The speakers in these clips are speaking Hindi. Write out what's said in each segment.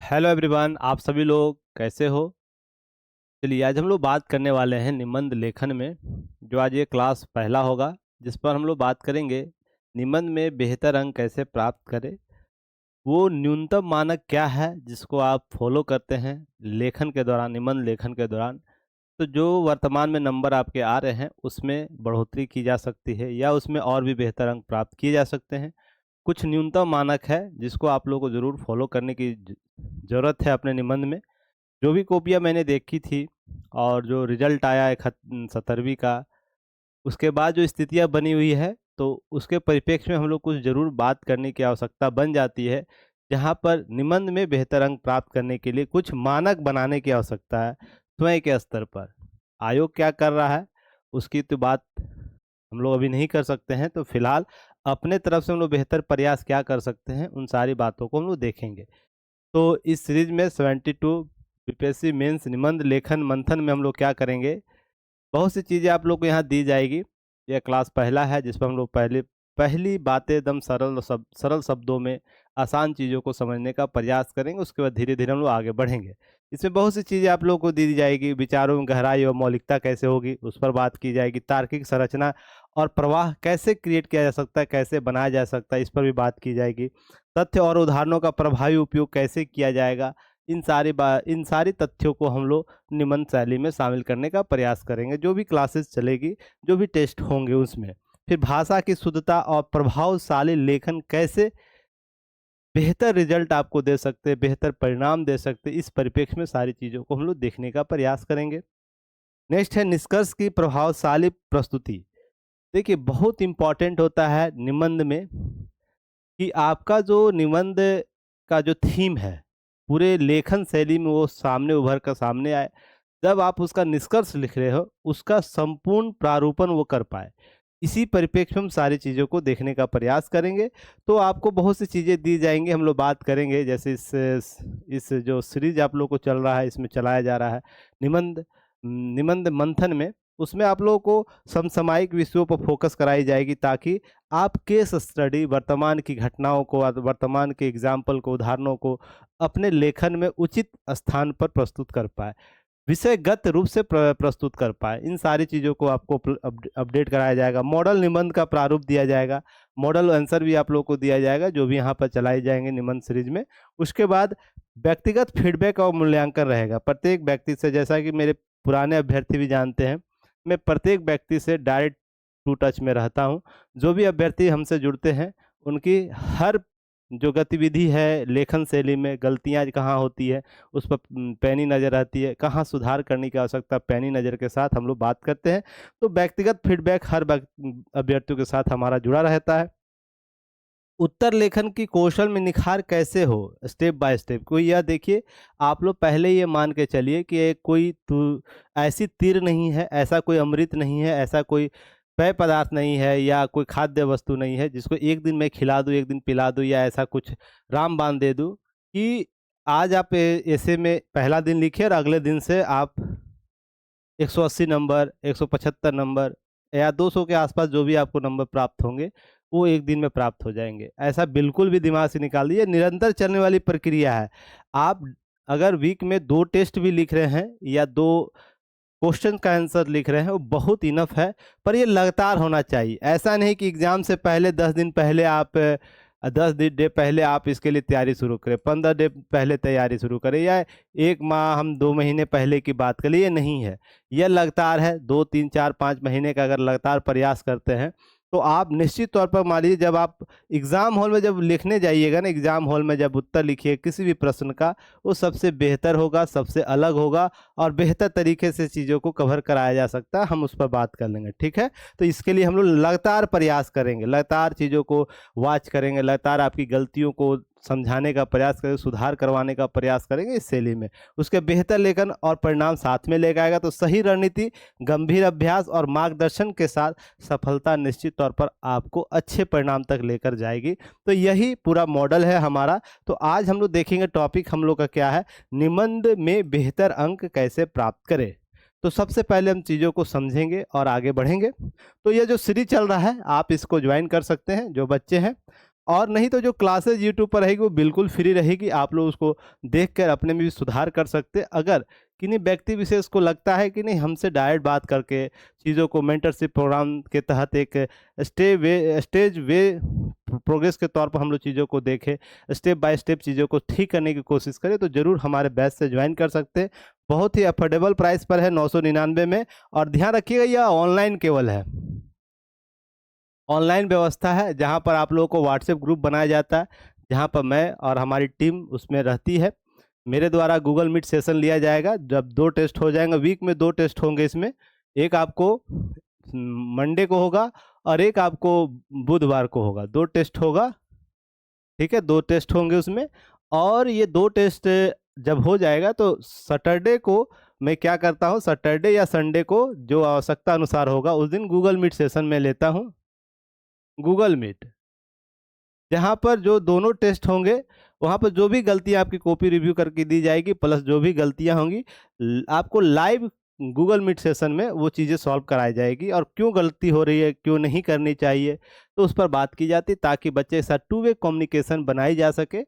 हेलो एवरीवन, आप सभी लोग कैसे हो? चलिए, आज हम लोग बात करने वाले हैं निबंध लेखन में। जो आज ये क्लास पहला होगा, जिस पर हम लोग बात करेंगे निबंध में बेहतर अंक कैसे प्राप्त करें। वो न्यूनतम मानक क्या है जिसको आप फॉलो करते हैं लेखन के दौरान, निबंध लेखन के दौरान। तो जो वर्तमान में नंबर आपके आ रहे हैं उसमें बढ़ोतरी की जा सकती है या उसमें और भी बेहतर अंक प्राप्त किए जा सकते हैं। कुछ न्यूनतम मानक है जिसको आप लोगों को ज़रूर फॉलो करने की ज़रूरत है अपने निबंध में। जो भी कॉपियाँ मैंने देखी थी और जो रिजल्ट आया है 17वीं का, उसके बाद जो स्थितियाँ बनी हुई है, तो उसके परिप्रेक्ष्य में हम लोग कुछ ज़रूर बात करने की आवश्यकता बन जाती है, जहाँ पर निबंध में बेहतर अंक प्राप्त करने के लिए कुछ मानक बनाने की आवश्यकता है स्वयं के स्तर पर। आयोग क्या कर रहा है उसकी तो बात हम लोग अभी नहीं कर सकते हैं, तो फिलहाल अपने तरफ से हम लोग बेहतर प्रयास क्या कर सकते हैं उन सारी बातों को हम लोग देखेंगे। तो इस सीरीज में 72 बीपीएससी मेंस निबंध लेखन मंथन में हम लोग क्या करेंगे, बहुत सी चीज़ें आप लोग को यहाँ दी जाएगी। यह क्लास पहला है जिस पर हम लोग पहले पहली बातें एकदम सरल शब्दों में आसान चीज़ों को समझने का प्रयास करेंगे। उसके बाद धीरे धीरे हम लोग आगे बढ़ेंगे। इसमें बहुत सी चीज़ें आप लोगों को दी जाएगी। विचारों में गहराई और मौलिकता कैसे होगी उस पर बात की जाएगी। तार्किक संरचना और प्रवाह कैसे क्रिएट किया जा सकता है, कैसे बनाया जा सकता है, इस पर भी बात की जाएगी। तथ्य और उदाहरणों का प्रभावी उपयोग कैसे किया जाएगा, इन सारी तथ्यों को हम लोग निबंध शैली में शामिल करने का प्रयास करेंगे। जो भी क्लासेस चलेगी, जो भी टेस्ट होंगे उसमें। फिर भाषा की शुद्धता और प्रभावशाली लेखन कैसे बेहतर रिजल्ट आपको दे सकते हैं, बेहतर परिणाम दे सकते हैं, इस परिप्रेक्ष्य में सारी चीज़ों को हम लोग देखने का प्रयास करेंगे। नेक्स्ट है निष्कर्ष की प्रभावशाली प्रस्तुति। देखिए, बहुत इंपॉर्टेंट होता है निबंध में कि आपका जो निबंध का जो थीम है पूरे लेखन शैली में वो सामने उभर कर सामने आए। जब आप उसका निष्कर्ष लिख रहे हो उसका संपूर्ण प्रारूपण वो कर पाए। इसी परिप्रेक्ष्य में हम सारी चीज़ों को देखने का प्रयास करेंगे। तो आपको बहुत सी चीज़ें दी जाएंगी, हम लोग बात करेंगे। जैसे इस जो सीरीज आप लोग को चल रहा है, इसमें चलाया जा रहा है निबंध निबंध मंथन में, उसमें आप लोगों को समसामयिक विषयों पर फोकस कराई जाएगी ताकि आप केस स्टडी, वर्तमान की घटनाओं को, वर्तमान के एग्जाम्पल को, उदाहरणों को अपने लेखन में उचित स्थान पर प्रस्तुत कर पाए, विषयगत रूप से प्रस्तुत कर पाए। इन सारी चीज़ों को आपको अपडेट कराया जाएगा। मॉडल निबंध का प्रारूप दिया जाएगा, मॉडल आंसर भी आप लोगों को दिया जाएगा जो भी यहाँ पर चलाए जाएंगे निबंध सीरीज में। उसके बाद व्यक्तिगत फीडबैक और मूल्यांकन रहेगा प्रत्येक व्यक्ति से। जैसा कि मेरे पुराने अभ्यर्थी भी जानते हैं, मैं प्रत्येक व्यक्ति से डायरेक्ट टू टच में रहता हूँ। जो भी अभ्यर्थी हमसे जुड़ते हैं उनकी हर जो गतिविधि है लेखन शैली में, गलतियाँ कहाँ होती है उस पर पैनी नज़र रहती है, कहाँ सुधार करने की आवश्यकता पैनी नज़र के साथ हम लोग बात करते हैं। तो व्यक्तिगत फीडबैक हर अभ्यर्थियों के साथ हमारा जुड़ा रहता है। उत्तर लेखन की कौशल में निखार कैसे हो, स्टेप बाय स्टेप। कोई यह देखिए, आप लोग पहले ये मान के चलिए कि एक कोई ऐसी तीर नहीं है, ऐसा कोई अमृत नहीं है, ऐसा कोई पेय पदार्थ नहीं है या कोई खाद्य वस्तु नहीं है जिसको एक दिन मैं खिला दूँ, एक दिन पिला दूँ या ऐसा कुछ रामबाण दे दूँ कि आज आप ऐसे में पहला दिन लिखिए और अगले दिन से आप 180 नंबर, 175 नंबर या 200 के आसपास जो भी आपको नंबर प्राप्त होंगे वो एक दिन में प्राप्त हो जाएंगे। ऐसा बिल्कुल भी दिमाग से निकाल दिए, निरंतर चलने वाली प्रक्रिया है। आप अगर वीक में 2 टेस्ट भी लिख रहे हैं या 2 क्वेश्चन का आंसर लिख रहे हैं, वो बहुत इनफ है। पर ये लगातार होना चाहिए। ऐसा नहीं कि एग्जाम से पहले 10 दिन पहले आप 10 डे पहले आप इसके लिए तैयारी शुरू करें, 15 डे पहले तैयारी शुरू करें या 1 माह, हम 2 महीने पहले की बात करें। ये नहीं है, यह लगातार है। 2 3 4 5 महीने का अगर लगातार प्रयास करते हैं तो आप निश्चित तौर पर, मान लीजिए जब आप एग्ज़ाम हॉल में जब लिखने जाइएगा ना, एग्ज़ाम हॉल में जब उत्तर लिखिए किसी भी प्रश्न का, वो सबसे बेहतर होगा, सबसे अलग होगा और बेहतर तरीके से चीज़ों को कवर कराया जा सकता है। हम उस पर बात कर लेंगे, ठीक है। तो इसके लिए हम लोग लगातार प्रयास करेंगे, लगातार चीज़ों को वॉच करेंगे, लगातार आपकी गलतियों को समझाने का प्रयास करेंगे, सुधार करवाने का प्रयास करेंगे इस शैली में। उसके बेहतर लेखन और परिणाम साथ में लेकर आएगा। तो सही रणनीति, गंभीर अभ्यास और मार्गदर्शन के साथ सफलता निश्चित तौर पर आपको अच्छे परिणाम तक लेकर जाएगी। तो यही पूरा मॉडल है हमारा। तो आज हम लोग देखेंगे टॉपिक हम लोग का क्या है, निबंध में बेहतर अंक कैसे प्राप्त करें। तो सबसे पहले हम चीज़ों को समझेंगे और आगे बढ़ेंगे। तो ये जो सीरीज चल रहा है आप इसको ज्वाइन कर सकते हैं, जो बच्चे हैं और नहीं तो जो क्लासेज यूट्यूब पर रहेगी वो बिल्कुल फ्री रहेगी, आप लोग उसको देखकर अपने में भी सुधार कर सकते हैं। अगर किन्हीं व्यक्ति विशेष को लगता है कि नहीं हमसे डायरेक्ट बात करके चीज़ों को मेंटरशिप प्रोग्राम के तहत एक स्टेज वे प्रोग्रेस के तौर पर हम लोग चीज़ों को देखें, स्टेप बाय स्टेप चीज़ों को ठीक करने की कोशिश करें, तो ज़रूर हमारे बैच से ज्वाइन कर सकते हैं। बहुत ही अफोर्डेबल प्राइस पर है 999 में। और ध्यान रखिएगा यह ऑनलाइन केवल है, ऑनलाइन व्यवस्था है जहां पर आप लोगों को व्हाट्सएप ग्रुप बनाया जाता है, जहां पर मैं और हमारी टीम उसमें रहती है। मेरे द्वारा गूगल मीट सेशन लिया जाएगा, जब 2 टेस्ट हो जाएंगे, वीक में 2 टेस्ट होंगे इसमें, एक आपको मंडे को होगा और एक आपको बुधवार को होगा, 2 टेस्ट होगा, ठीक है, 2 टेस्ट होंगे उसमें। और ये 2 टेस्ट जब हो जाएगा तो सैटरडे को मैं क्या करता हूँ, सैटरडे या संडे को जो आवश्यकता अनुसार होगा उस दिन गूगल मीट सेशन में लेता हूँ, गूगल मीट, जहाँ पर जो दोनों टेस्ट होंगे वहाँ पर जो भी गलतियाँ आपकी कॉपी रिव्यू करके दी जाएगी, प्लस जो भी गलतियाँ होंगी आपको लाइव गूगल मीट सेशन में वो चीज़ें सॉल्व कराई जाएगी, और क्यों गलती हो रही है, क्यों नहीं करनी चाहिए, तो उस पर बात की जाती है, ताकि बच्चे के साथ 2 वे कम्युनिकेशन बनाई जा सके।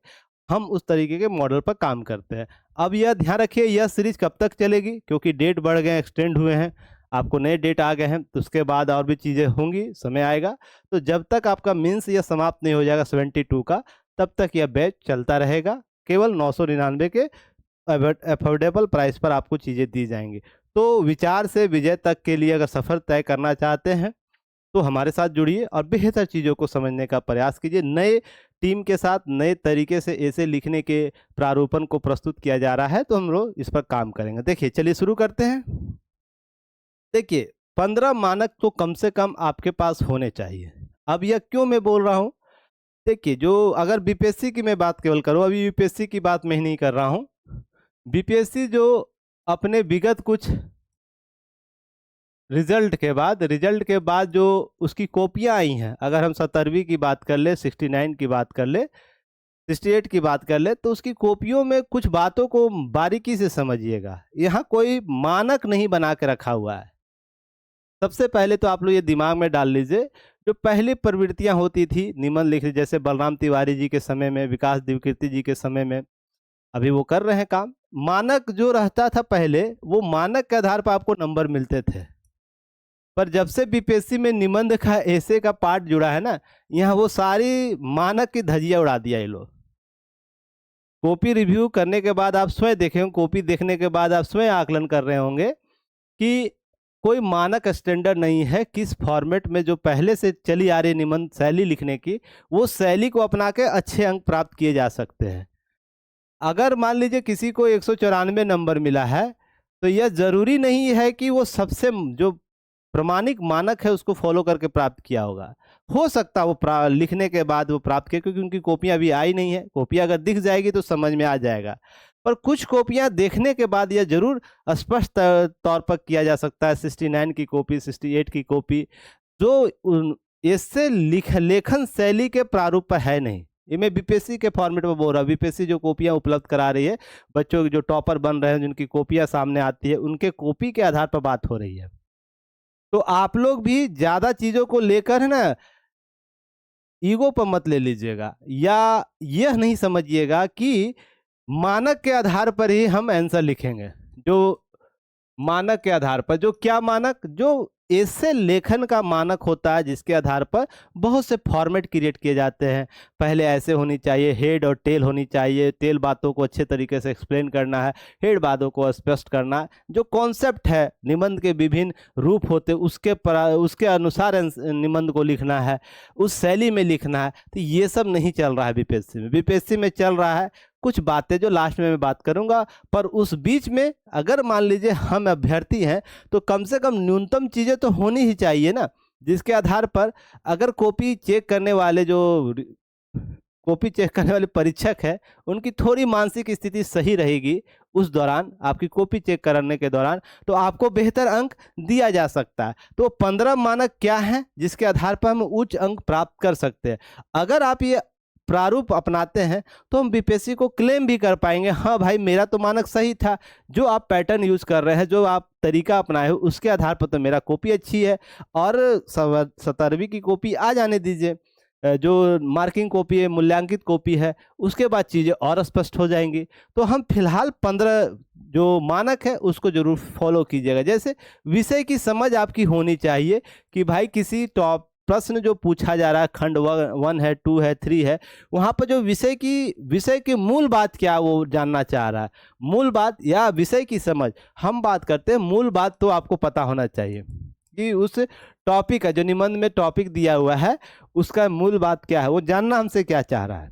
हम उस तरीके के मॉडल पर काम करते हैं। अब यह ध्यान रखिए यह सीरीज कब तक चलेगी, क्योंकि डेट बढ़ गए, एक्सटेंड हुए हैं, आपको नए डेट आ गए हैं, तो उसके बाद और भी चीज़ें होंगी, समय आएगा। तो जब तक आपका मीन्स यह समाप्त नहीं हो जाएगा 72 का, तब तक यह बैच चलता रहेगा। केवल 999 के अफोर्डेबल प्राइस पर आपको चीज़ें दी जाएंगी। तो विचार से विजय तक के लिए अगर सफ़र तय करना चाहते हैं तो हमारे साथ जुड़िए और बेहतर चीज़ों को समझने का प्रयास कीजिए। नए टीम के साथ नए तरीके से ऐसे लिखने के प्रारूपण को प्रस्तुत किया जा रहा है, तो हम लोग इस पर काम करेंगे। देखिए चलिए शुरू करते हैं। देखिए 15 मानक तो कम से कम आपके पास होने चाहिए। अब यह क्यों मैं बोल रहा हूँ, देखिए जो अगर बीपीएससी की मैं बात केवल करूँ, अभी यूपीएससी की बात मैं नहीं कर रहा हूँ, बीपीएससी जो अपने विगत कुछ रिजल्ट के बाद जो उसकी कॉपियाँ आई हैं, अगर हम 17वीं की बात कर ले, 69 की बात कर ले, 68 की बात कर ले, तो उसकी कॉपियों में कुछ बातों को बारीकी से समझिएगा। यहाँ कोई मानक नहीं बना के रखा हुआ है। सबसे पहले तो आप लोग ये दिमाग में डाल लीजिए, जो पहली प्रवृत्तियाँ होती थी निबंध लिखने, जैसे बलराम तिवारी जी के समय में, विकास दिव्यकीर्ति जी के समय में, अभी वो कर रहे हैं काम। मानक जो रहता था पहले, वो मानक के आधार पर आपको नंबर मिलते थे। पर जब से बीपीएससी में निबंध का ऐसे का पार्ट जुड़ा है ना, यहाँ वो सारी मानक की धज्जियाँ उड़ा दिया ये लोग। कॉपी रिव्यू करने के बाद आप स्वयं देखें, कॉपी देखने के बाद आप स्वयं आकलन कर रहे होंगे कि कोई मानक स्टैंडर्ड नहीं है, किस फॉर्मेट में जो पहले से चली आ रही निबंध शैली लिखने की, वो शैली को अपना के अच्छे अंक प्राप्त किए जा सकते हैं। अगर मान लीजिए किसी को 194 नंबर मिला है, तो यह ज़रूरी नहीं है कि वो सबसे जो प्रमाणिक मानक है उसको फॉलो करके प्राप्त किया होगा। हो सकता है वो लिखने के बाद वो प्राप्त किया, क्योंकि उनकी कॉपियाँ अभी आई नहीं है। कॉपियाँ अगर दिख जाएगी तो समझ में आ जाएगा, पर कुछ कॉपियाँ देखने के बाद यह जरूर स्पष्ट तौर पर किया जा सकता है। 69 की कॉपी, 68 की कॉपी जो इससे लेखन शैली के प्रारूप पर है नहीं। ये मैं बीपीएससी के फॉर्मेट में बोल रहा हूँ। बीपीएससी जो कॉपियाँ उपलब्ध करा रही है, बच्चों के जो टॉपर बन रहे हैं, जिनकी कॉपियाँ सामने आती है, उनके कॉपी के आधार पर बात हो रही है। तो आप लोग भी ज़्यादा चीज़ों को लेकर है ना, ईगो पर मत ले लीजिएगा, या यह नहीं समझिएगा कि मानक के आधार पर ही हम आंसर लिखेंगे। जो मानक के आधार पर, जो क्या मानक, जो ऐसे लेखन का मानक होता है जिसके आधार पर बहुत से फॉर्मेट क्रिएट किए जाते हैं। पहले ऐसे होनी चाहिए, हेड और टेल होनी चाहिए, टेल बातों को अच्छे तरीके से एक्सप्लेन करना है, हेड बातों को स्पष्ट करना है। जो कॉन्सेप्ट है, निबंध के विभिन्न रूप होते, उसके अनुसार निबंध को लिखना है, उस शैली में लिखना है। तो ये सब नहीं चल रहा है बीपीएससी में। बीपीएससी में चल रहा है कुछ बातें जो लास्ट में मैं बात करूंगा, पर उस बीच में अगर मान लीजिए हम अभ्यर्थी हैं, तो कम से कम न्यूनतम चीज़ें तो होनी ही चाहिए ना, जिसके आधार पर अगर कॉपी चेक करने वाले परीक्षक है, उनकी थोड़ी मानसिक स्थिति सही रहेगी उस दौरान, आपकी कॉपी चेक करने के दौरान, तो आपको बेहतर अंक दिया जा सकता है। तो 15 मानक क्या हैं जिसके आधार पर हम उच्च अंक प्राप्त कर सकते हैं। अगर आप ये प्रारूप अपनाते हैं तो हम बीपीएससी को क्लेम भी कर पाएंगे, हाँ भाई मेरा तो मानक सही था, जो आप पैटर्न यूज़ कर रहे हैं, जो आप तरीका अपनाए हो, उसके आधार पर तो मेरा कॉपी अच्छी है, और 17वीं की कॉपी आ जाने दीजिए। जो मार्किंग कॉपी है, मूल्यांकित कॉपी है, उसके बाद चीज़ें और स्पष्ट हो जाएंगी। तो हम फिलहाल 15 जो मानक है उसको जरूर फॉलो कीजिएगा। जैसे विषय की समझ आपकी होनी चाहिए कि भाई किसी टॉप प्रश्न जो पूछा जा रहा है, खंड 1 है, 2 है, 3 है, वहाँ पर जो विषय की मूल बात क्या वो जानना चाह रहा है, मूल बात या विषय की समझ। हम बात करते हैं मूल बात, तो आपको पता होना चाहिए कि उस टॉपिक का जो निबंध में टॉपिक दिया हुआ है उसका मूल बात क्या है, वो जानना हमसे क्या चाह रहा है,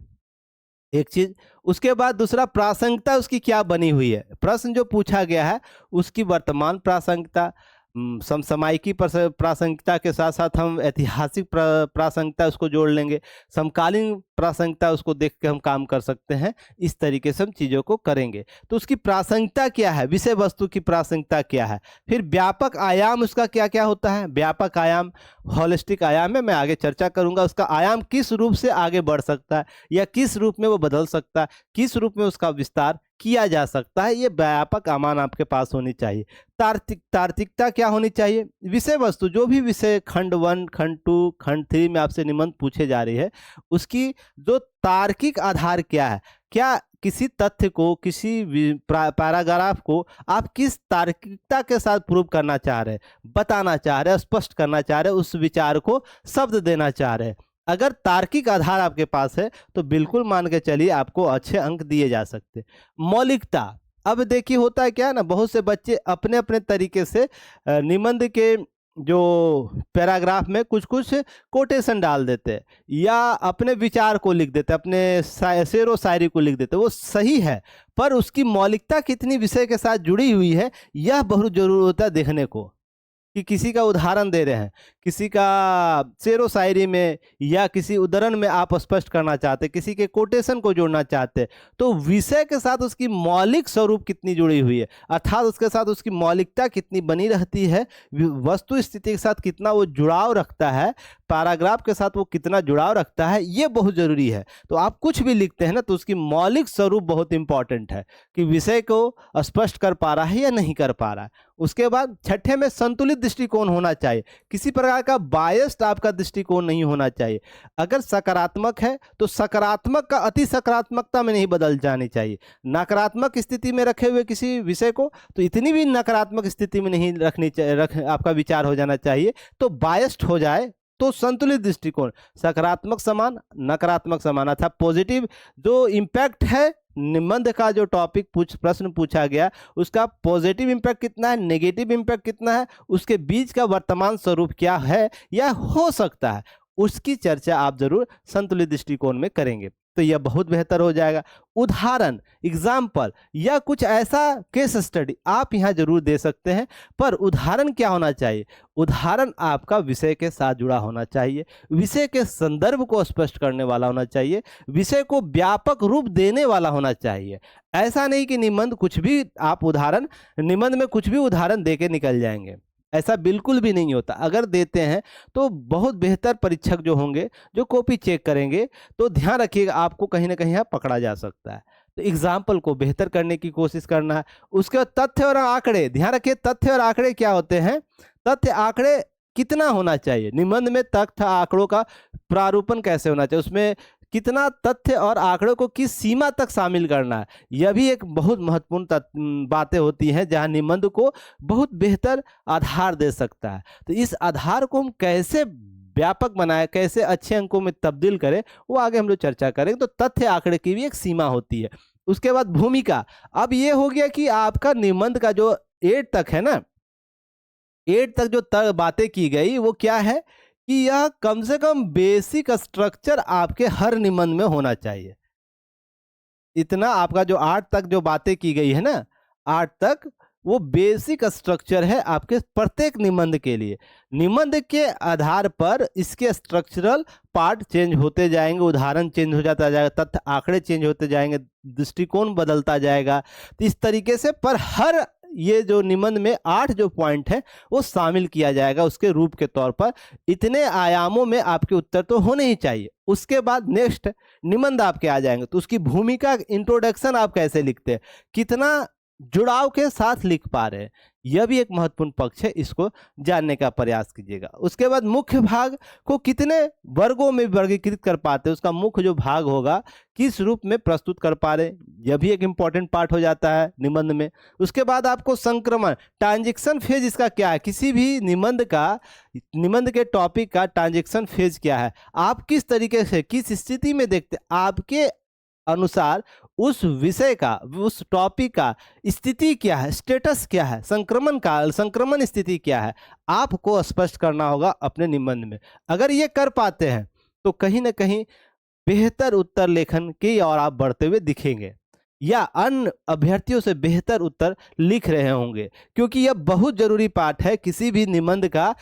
एक चीज। उसके बाद दूसरा, प्रासंगिकता उसकी क्या बनी हुई है, प्रश्न जो पूछा गया है उसकी वर्तमान प्रासंगिकता, समसामयिकी प्रासंगिकता के साथ साथ हम ऐतिहासिक प्रासंगिकता उसको जोड़ लेंगे, समकालीन प्रासंगिकता उसको देख के हम काम कर सकते हैं। इस तरीके से हम चीज़ों को करेंगे। तो उसकी प्रासंगिकता क्या है, विषय वस्तु की प्रासंगिकता क्या है, फिर व्यापक आयाम उसका क्या क्या होता है, व्यापक आयाम, होलिस्टिक आयाम है, मैं आगे चर्चा करूंगा। उसका आयाम किस रूप से आगे बढ़ सकता है या किस रूप में वो बदल सकता है, किस रूप में उसका विस्तार किया जा सकता है, ये व्यापक आमान आपके पास होनी चाहिए। तार्किकता क्या होनी चाहिए, विषय वस्तु जो भी विषय खंड 1, खंड 2, खंड 3 में आपसे निबंध पूछे जा रही है, उसकी जो तार्किक आधार क्या है, क्या किसी तथ्य को, किसी पैराग्राफ को आप किस तार्किकता के साथ प्रूव करना चाह रहे हैं, बताना चाह रहे हैं, स्पष्ट करना चाह रहे हैं, उस विचार को शब्द देना चाह रहे हैं। अगर तार्किक आधार आपके पास है तो बिल्कुल मान के चलिए आपको अच्छे अंक दिए जा सकते। मौलिकता, अब देखिए होता है क्या है ना, बहुत से बच्चे अपने अपने तरीके से निबंध के जो पैराग्राफ में कुछ कुछ कोटेशन डाल देते हैं या अपने विचार को लिख देते हैं, अपने शेर व शायरी को लिख देते हैं। वो सही है, पर उसकी मौलिकता कितनी विषय के साथ जुड़ी हुई है यह बहुत जरूरी होता है देखने को। कि किसी का उदाहरण दे रहे हैं, किसी का शेरो शायरी में या किसी उदाहरण में आप स्पष्ट करना चाहते, किसी के कोटेशन को जोड़ना चाहते, तो विषय के साथ उसकी मौलिक स्वरूप कितनी जुड़ी हुई है, अर्थात उसके साथ उसकी मौलिकता कितनी बनी रहती है, वस्तु स्थिति के साथ कितना वो जुड़ाव रखता है, पैराग्राफ के साथ वो कितना जुड़ाव रखता है, ये बहुत ज़रूरी है। तो आप कुछ भी लिखते हैं ना, तो उसकी मौलिक स्वरूप बहुत इंपॉर्टेंट है कि विषय को स्पष्ट कर पा रहा है या नहीं कर पा रहा है। उसके बाद छठे में संतुलित दृष्टिकोण होना चाहिए, किसी प्रकार का बायस्ड आपका दृष्टिकोण नहीं होना चाहिए। अगर सकारात्मक है तो सकारात्मक का अति सकारात्मकता में नहीं बदल जानी चाहिए। नकारात्मक स्थिति में रखे हुए किसी विषय को तो इतनी भी नकारात्मक स्थिति में नहीं रखनी चाहिए, आपका विचार हो जाना चाहिए तो बायस्ड हो जाए। तो संतुलित दृष्टिकोण, सकारात्मक समान, नकारात्मक समान, अर्थात पॉजिटिव जो इम्पैक्ट है निबंध का, जो टॉपिक प्रश्न पूछा गया उसका पॉजिटिव इम्पैक्ट कितना है, नेगेटिव इम्पैक्ट कितना है, उसके बीच का वर्तमान स्वरूप क्या है या हो सकता है, उसकी चर्चा आप जरूर संतुलित दृष्टिकोण में करेंगे तो यह बहुत बेहतर हो जाएगा। उदाहरण, एग्जाम्पल या कुछ ऐसा केस स्टडी आप यहाँ जरूर दे सकते हैं, पर उदाहरण क्या होना चाहिए, उदाहरण आपका विषय के साथ जुड़ा होना चाहिए, विषय के संदर्भ को स्पष्ट करने वाला होना चाहिए, विषय को व्यापक रूप देने वाला होना चाहिए। ऐसा नहीं कि निबंध कुछ भी आप उदाहरण, निबंध में कुछ भी उदाहरण दे के निकल जाएंगे, ऐसा बिल्कुल भी नहीं होता। अगर देते हैं तो बहुत बेहतर परीक्षक जो होंगे, जो कॉपी चेक करेंगे, तो ध्यान रखिएगा आपको कहीं ना कहीं यहाँ पकड़ा जा सकता है। तो एग्जाम्पल को बेहतर करने की कोशिश करना है। उसके बाद तथ्य और आंकड़े, ध्यान रखिए तथ्य और आंकड़े क्या होते हैं, तथ्य आंकड़े कितना होना चाहिए निबंध में, तथ्य आंकड़ों का प्रारूपण कैसे होना चाहिए, उसमें कितना तथ्य और आंकड़ों को किस सीमा तक शामिल करना है, यह भी एक बहुत महत्वपूर्ण बातें होती हैं जहां निबंध को बहुत बेहतर आधार दे सकता है। तो इस आधार को हम कैसे व्यापक बनाए, कैसे अच्छे अंकों में तब्दील करें, वो आगे हम लोग चर्चा करेंगे। तो तथ्य आंकड़े की भी एक सीमा होती है। उसके बाद भूमिका, अब ये हो गया कि आपका निबंध का जो 8 तक है ना, 8 तक जो बातें की गई वो क्या है कि यह कम से कम बेसिक स्ट्रक्चर आपके हर निबंध में होना चाहिए। इतना आपका जो 8 तक जो बातें की गई है ना, 8 तक वो बेसिक स्ट्रक्चर है आपके प्रत्येक निबंध के लिए। निबंध के आधार पर इसके स्ट्रक्चरल पार्ट चेंज होते जाएंगे, उदाहरण चेंज हो जाता जाएगा, तथ्य आंकड़े चेंज होते जाएंगे, दृष्टिकोण बदलता जाएगा। तो इस तरीके से पर हर ये जो निबंध में 8 जो पॉइंट है वो शामिल किया जाएगा उसके रूप के तौर पर। इतने आयामों में आपके उत्तर तो होने ही चाहिए। उसके बाद नेक्स्ट निबंध आपके आ जाएंगे, तो उसकी भूमिका, इंट्रोडक्शन आप कैसे लिखते हैं, कितना जुड़ाव के साथ लिख पा रहे हैं, यह भी एक महत्वपूर्ण पक्ष है, इसको जानने का प्रयास कीजिएगा। उसके बाद मुख्य भाग को कितने वर्गों में वर्गीकृत कर पाते हैं, उसका मुख्य जो भाग होगा किस रूप में प्रस्तुत कर पा रहे, यह भी एक इंपॉर्टेंट पार्ट हो जाता है निबंध में। उसके बाद आपको संक्रमण, ट्रांजेक्शन फेज इसका क्या है, किसी भी निबंध के टॉपिक का ट्रांजेक्शन फेज क्या है, आप किस तरीके से किस स्थिति में देखते, आपके अनुसार उस विषय का उस टॉपिक का स्थिति क्या है, स्टेटस क्या है, संक्रमण स्थिति क्या है, आपको स्पष्ट करना होगा अपने निबंध में। अगर ये कर पाते हैं तो कहीं ना कहीं बेहतर उत्तर लेखन की ओर आप बढ़ते हुए दिखेंगे या अन्य अभ्यर्थियों से बेहतर उत्तर लिख रहे होंगे, क्योंकि यह बहुत जरूरी पार्ट है किसी भी निबंध का।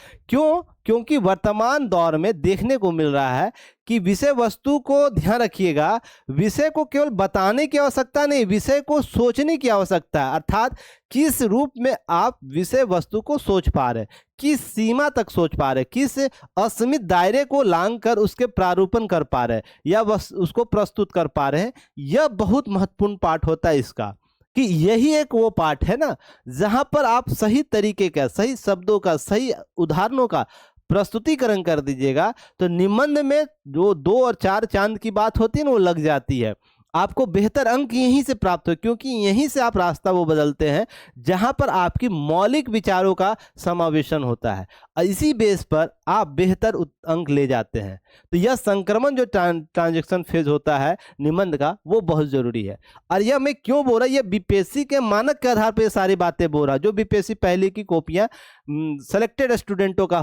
क्योंकि वर्तमान दौर में देखने को मिल रहा है कि विषय वस्तु को ध्यान रखिएगा, विषय को केवल बताने की आवश्यकता नहीं, विषय को सोचने की आवश्यकता है। अर्थात किस रूप में आप विषय वस्तु को सोच पा रहे, किस सीमा तक सोच पा रहे, किस असीमित दायरे को लांघ कर उसके प्रारूपण कर पा रहे या उसको प्रस्तुत कर पा रहे हैं, यह बहुत महत्वपूर्ण पार्ट होता है इसका। कि यही एक वो पार्ट है ना जहां पर आप सही तरीके का, सही शब्दों का, सही उदाहरणों का प्रस्तुतिकरण कर दीजिएगा तो निबंध में जो 2 और 4 चांद की बात होती है ना वो लग जाती है। आपको बेहतर अंक यहीं से प्राप्त हो, क्योंकि यहीं से आप रास्ता वो बदलते हैं जहां पर आपकी मौलिक विचारों का समावेशन होता है, इसी बेस पर आप बेहतर अंक ले जाते हैं। तो यह संक्रमण जो ट्रांजेक्शन फेज होता है निबंध का वो बहुत जरूरी है। और यह मैं क्यों बोल रहा, यह बीपीएससी के मानक के आधार पर ये सारी बातें बोल रहा, जो बीपीएससी पहले की कॉपियां सेलेक्टेड स्टूडेंटों का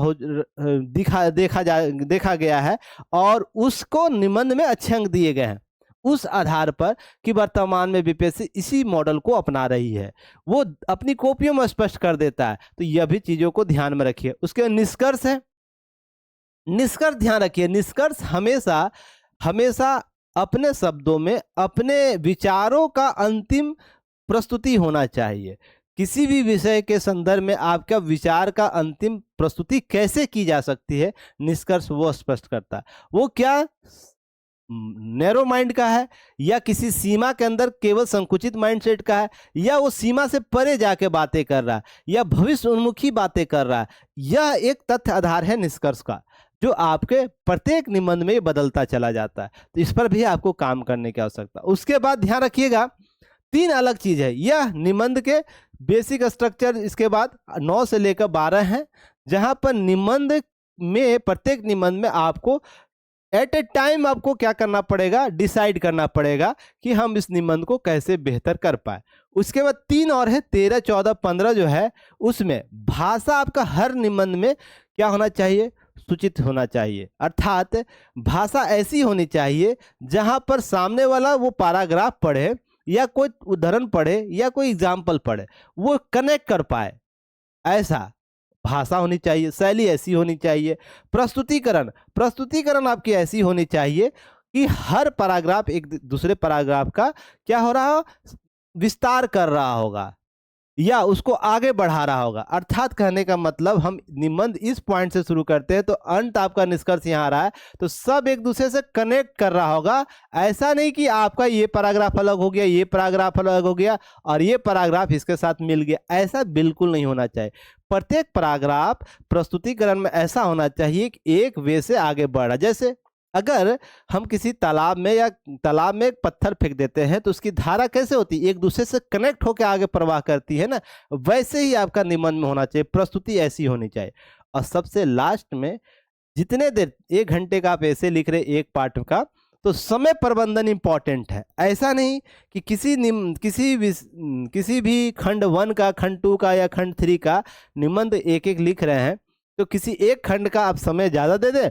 देखा गया है और उसको निबंध में अच्छे अंक दिए गए हैं उस आधार पर कि वर्तमान में बीपीएससी इसी मॉडल को अपना रही है, वो अपनी कॉपियों में स्पष्ट कर देता है। तो यह भी चीजों को ध्यान में रखिए। उसके निष्कर्ष है, निष्कर्ष ध्यान रखिए, निष्कर्ष हमेशा हमेशा अपने शब्दों में अपने विचारों का अंतिम प्रस्तुति होना चाहिए। किसी भी विषय के संदर्भ में आपका विचार का अंतिम प्रस्तुति कैसे की जा सकती है, निष्कर्ष वो स्पष्ट करता है। वो क्या नैरो माइंड का है या किसी सीमा के अंदर केवल संकुचित माइंडसेट का है, या वो सीमा से परे जाके बातें कर रहा है या भविष्य उन्मुखी बातें कर रहा है, यह एक तथ्य आधार है निष्कर्ष का जो आपके प्रत्येक निबंध में बदलता चला जाता है। तो इस पर भी आपको काम करने की आवश्यकता। उसके बाद ध्यान रखिएगा 3 अलग चीज है, यह निबंध के बेसिक स्ट्रक्चर इसके बाद 9 से लेकर 12 है, जहां पर निबंध में प्रत्येक निबंध में आपको एट ए टाइम आपको क्या करना पड़ेगा, डिसाइड करना पड़ेगा कि हम इस निबंध को कैसे बेहतर कर पाए। उसके बाद 3 और है 13, 14, 15 जो है उसमें भाषा आपका हर निबंध में क्या होना चाहिए, सूचित होना चाहिए। अर्थात भाषा ऐसी होनी चाहिए जहां पर सामने वाला वो पैराग्राफ पढ़े या कोई उदाहरण पढ़े या कोई एग्जाम्पल पढ़े वो कनेक्ट कर पाए, ऐसा भाषा होनी चाहिए, शैली ऐसी होनी चाहिए। प्रस्तुतिकरण आपकी ऐसी होनी चाहिए कि हर पैराग्राफ एक दूसरे पैराग्राफ का क्या हो रहा हो, विस्तार कर रहा होगा या उसको आगे बढ़ा रहा होगा। अर्थात कहने का मतलब हम निबंध इस पॉइंट से शुरू करते हैं तो अंत आपका निष्कर्ष यहाँ आ रहा है तो सब एक दूसरे से कनेक्ट कर रहा होगा। ऐसा नहीं कि आपका ये पैराग्राफ अलग हो गया, ये पैराग्राफ अलग हो गया और ये पैराग्राफ इसके साथ मिल गया, ऐसा बिल्कुल नहीं होना चाहिए। प्रत्येक पैराग्राफ प्रस्तुतिकरण में ऐसा होना चाहिए कि एक वे से आगे बढ़ रहा। जैसे अगर हम किसी तालाब में एक पत्थर फेंक देते हैं तो उसकी धारा कैसे होती है, एक दूसरे से कनेक्ट होकर आगे प्रवाह करती है ना, वैसे ही आपका निबंध में होना चाहिए, प्रस्तुति ऐसी होनी चाहिए। और सबसे लास्ट में जितने देर 1 घंटे का आप ऐसे लिख रहे एक पार्ट का, तो समय प्रबंधन इंपॉर्टेंट है। ऐसा नहीं कि किसी भी खंड 1 का, खंड 2 का या खंड 3 का निबंध एक लिख रहे हैं तो किसी एक खंड का आप समय ज़्यादा दे दे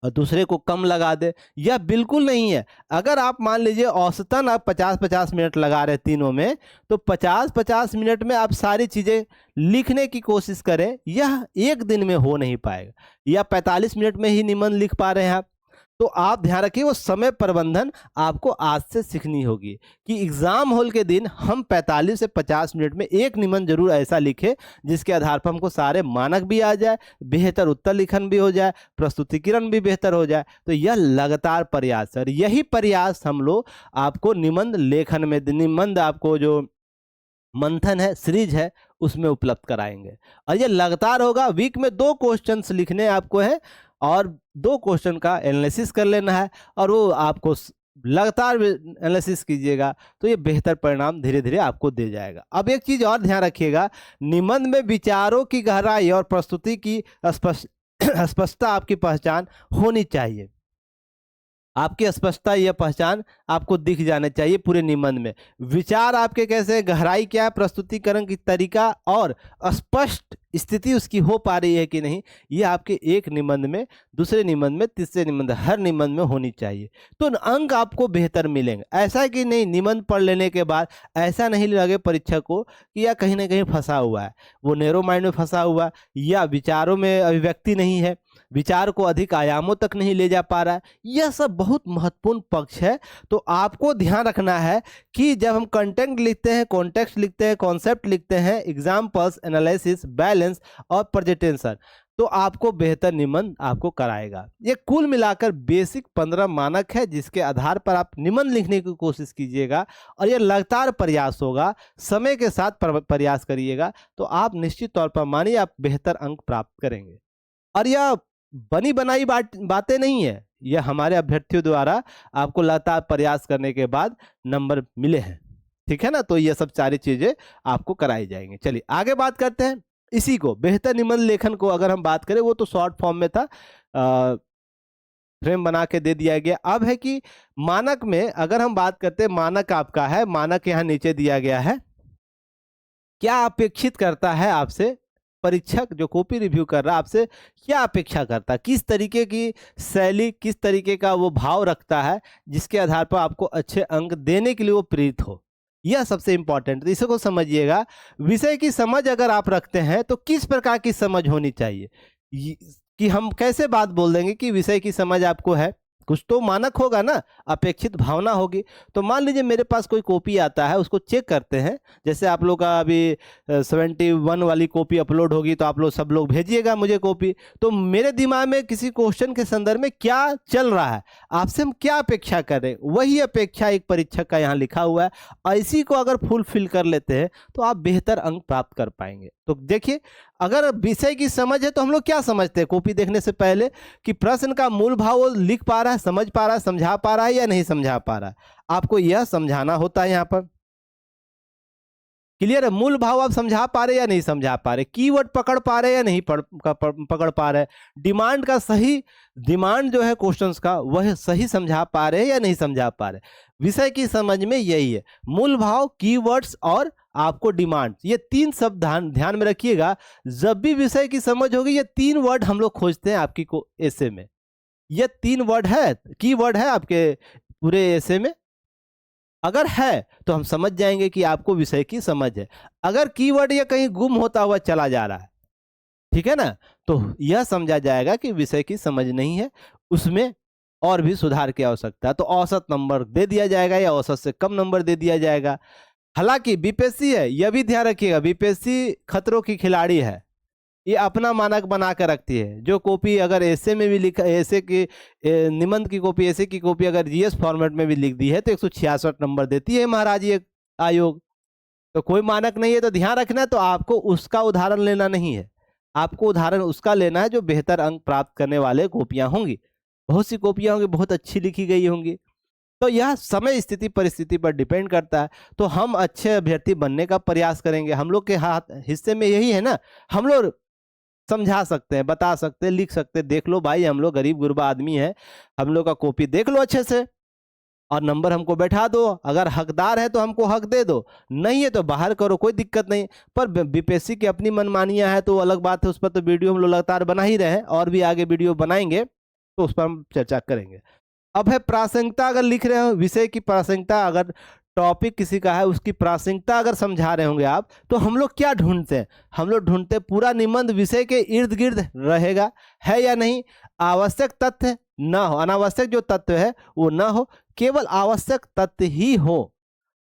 और दूसरे को कम लगा दे, यह बिल्कुल नहीं है। अगर आप मान लीजिए औसतन आप 50-50 मिनट लगा रहे तीनों में, तो 50-50 मिनट में आप सारी चीज़ें लिखने की कोशिश करें, यह एक दिन में हो नहीं पाएगा। या 45 मिनट में ही निबंध लिख पा रहे हैं आप, तो आप ध्यान रखिए वो समय प्रबंधन आपको आज से सीखनी होगी कि एग्जाम हॉल के दिन हम 45 से 50 मिनट में एक निबंध जरूर ऐसा लिखें जिसके आधार पर हमको सारे मानक भी आ जाए, बेहतर उत्तर लिखन भी हो जाए, प्रस्तुतिकरण भी बेहतर हो जाए। तो यह लगातार प्रयास है और यही प्रयास हम लोग आपको निबंध लेखन में, निबंध आपको जो मंथन है, सीरीज है, उसमें उपलब्ध कराएंगे। और ये लगातार होगा, वीक में 2 क्वेश्चंस लिखने आपको है और 2 क्वेश्चन का एनालिसिस कर लेना है और वो आपको लगातार एनालिसिस कीजिएगा तो ये बेहतर परिणाम धीरे धीरे आपको दे जाएगा। अब एक चीज़ और ध्यान रखिएगा, निबंध में विचारों की गहराई और प्रस्तुति की स्पष्टता आपकी पहचान होनी चाहिए। आपकी स्पष्टता या पहचान आपको दिख जाने चाहिए पूरे निबंध में। विचार आपके कैसे हैं, गहराई क्या है, प्रस्तुतिकरण की तरीका और स्पष्ट स्थिति उसकी हो पा रही है कि नहीं, ये आपके एक निबंध में, दूसरे निबंध में, तीसरे निबंध, हर निबंध में होनी चाहिए। तो अंक आपको बेहतर मिलेंगे। ऐसा कि नहीं निबंध पढ़ लेने के बाद ऐसा नहीं लगे परीक्षक को कि या कहीं ना कहीं फंसा हुआ है, वो नैरो माइंड में फंसा हुआ, या विचारों में अभिव्यक्ति नहीं है, विचार को अधिक आयामों तक नहीं ले जा पा रहा है। यह सब बहुत महत्वपूर्ण पक्ष है। तो आपको ध्यान रखना है कि जब हम कंटेंट लिखते हैं, कॉन्टेक्स्ट लिखते हैं, कॉन्सेप्ट लिखते हैं, एग्जाम्पल्स, एनालिसिस, बैलेंस और प्रेजेंटेशन, तो आपको बेहतर निबंध आपको कराएगा। ये कुल मिलाकर बेसिक 15 मानक है जिसके आधार पर आप निबंध लिखने की कोशिश कीजिएगा और ये लगातार प्रयास होगा, समय के साथ प्रयास करिएगा तो आप निश्चित तौर पर मानिए आप बेहतर अंक प्राप्त करेंगे। और यह बनी बनाई बातें नहीं है, यह हमारे अभ्यर्थियों द्वारा आपको लगातार प्रयास करने के बाद नंबर मिले हैं, ठीक है ना। तो ये सब सारी चीजें आपको कराई जाएंगी। चलिए आगे बात करते हैं। इसी को बेहतर निबंध लेखन को अगर हम बात करें, वो तो शॉर्ट फॉर्म में था, फ्रेम बना के दे दिया गया। अब है कि मानक में अगर हम बात करते हैं, मानक आपका है, मानक यहाँ नीचे दिया गया है। क्या अपेक्षित करता है आपसे परीक्षक, जो कॉपी रिव्यू कर रहा है, आपसे क्या अपेक्षा करता है, किस तरीके की शैली, किस तरीके का वो भाव रखता है जिसके आधार पर आपको अच्छे अंक देने के लिए वो प्रेरित हो। यह सबसे इंपॉर्टेंट, तो इसको समझिएगा। विषय की समझ अगर आप रखते हैं तो किस प्रकार की समझ होनी चाहिए, कि हम कैसे बात बोल देंगे कि विषय की समझ आपको है, कुछ तो मानक होगा ना, अपेक्षित भावना होगी। तो मान लीजिए मेरे पास कोई कॉपी आता है, उसको चेक करते हैं, जैसे आप लोग का अभी 71 वाली कॉपी अपलोड होगी तो आप लोग सब लोग भेजिएगा मुझे कॉपी। तो मेरे दिमाग में किसी क्वेश्चन के संदर्भ में क्या चल रहा है, आपसे हम क्या अपेक्षा कर रहे हैं, वही अपेक्षा एक परीक्षक का यहाँ लिखा हुआ है। और इसी को अगर फुलफिल कर लेते हैं तो आप बेहतर अंक प्राप्त कर पाएंगे। तो देखिए, अगर विषय की समझ है तो हम लोग क्या समझते हैं कॉपी देखने से पहले, कि प्रश्न का मूल भाव वो लिख पा रहा है, समझ पा रहा है, समझा पा रहा है या नहीं समझा पा रहा है। आपको यह समझाना होता है। यहाँ पर क्लियर है, मूल भाव आप समझा पा रहे या नहीं समझा पा रहे, कीवर्ड पकड़ पा रहे या नहीं पकड़ पा रहे, डिमांड का सही, डिमांड जो है क्वेश्चंस का वह सही समझा पा रहे या नहीं समझा पा रहे। विषय की समझ में यही है, मूल भाव, कीवर्ड्स और आपको डिमांड, ये 3 शब्द ध्यान में रखिएगा। जब भी विषय की समझ होगी, ये 3 वर्ड हम लोग खोजते हैं आपकी को एसे में। ये 3 वर्ड है, कीवर्ड है आपके पूरे एसे में। अगर है तो हम समझ जाएंगे कि आपको विषय की समझ है। अगर कीवर्ड या कहीं गुम होता हुआ चला जा रहा है, ठीक है ना, तो यह समझा जाएगा कि विषय की समझ नहीं है, उसमें और भी सुधार की आवश्यकता है। तो औसत नंबर दे दिया जाएगा या औसत से कम नंबर दे दिया जाएगा। हालांकि बीपीएससी है, यह भी ध्यान रखिएगा, बीपीएससी खतरों की खिलाड़ी है, ये अपना मानक बना कर रखती है। जो कॉपी अगर ऐसे में भी लिखा, ऐसे की निबंध की कॉपी, ऐसे की कॉपी अगर जीएस फॉर्मेट में भी लिख दी है तो 166 नंबर देती है महाराज ये आयोग। तो कोई मानक नहीं है, तो ध्यान रखना है। तो आपको उसका उदाहरण लेना नहीं है, आपको उदाहरण उसका लेना है जो बेहतर अंक प्राप्त करने वाले कॉपियाँ होंगी। बहुत सी कॉपियाँ होंगी, बहुत अच्छी लिखी गई होंगी। तो यह समय, स्थिति, परिस्थिति पर डिपेंड करता है। तो हम अच्छे अभ्यर्थी बनने का प्रयास करेंगे। हम लोग के हाथ हिस्से में यही है ना, हम लोग समझा सकते हैं, बता सकते हैं, लिख सकते हैं। देख लो भाई, हम लोग गरीब गुरबा आदमी हैं, हम लोग का कॉपी देख लो अच्छे से और नंबर हमको बैठा दो। अगर हकदार है तो हमको हक दे दो, नहीं है तो बाहर करो, कोई दिक्कत नहीं। पर बीपीएससी की अपनी मनमानियां है तो अलग बात है, उस पर तो वीडियो हम लोग लगातार बना ही रहे हैं और भी आगे वीडियो बनाएंगे तो उस पर हम चर्चा करेंगे। अब है प्रासंगिकता, अगर लिख रहे हो विषय की प्रासंगिकता, अगर टॉपिक किसी का है उसकी प्रासंगिकता अगर समझा रहे होंगे आप, तो हम लोग क्या ढूंढते हैं, हम लोग ढूंढते हैं पूरा निबंध विषय के इर्द गिर्द रहेगा, है या नहीं, आवश्यक तथ्य ना हो, अनावश्यक जो तत्व है वो ना हो, केवल आवश्यक तथ्य ही हो।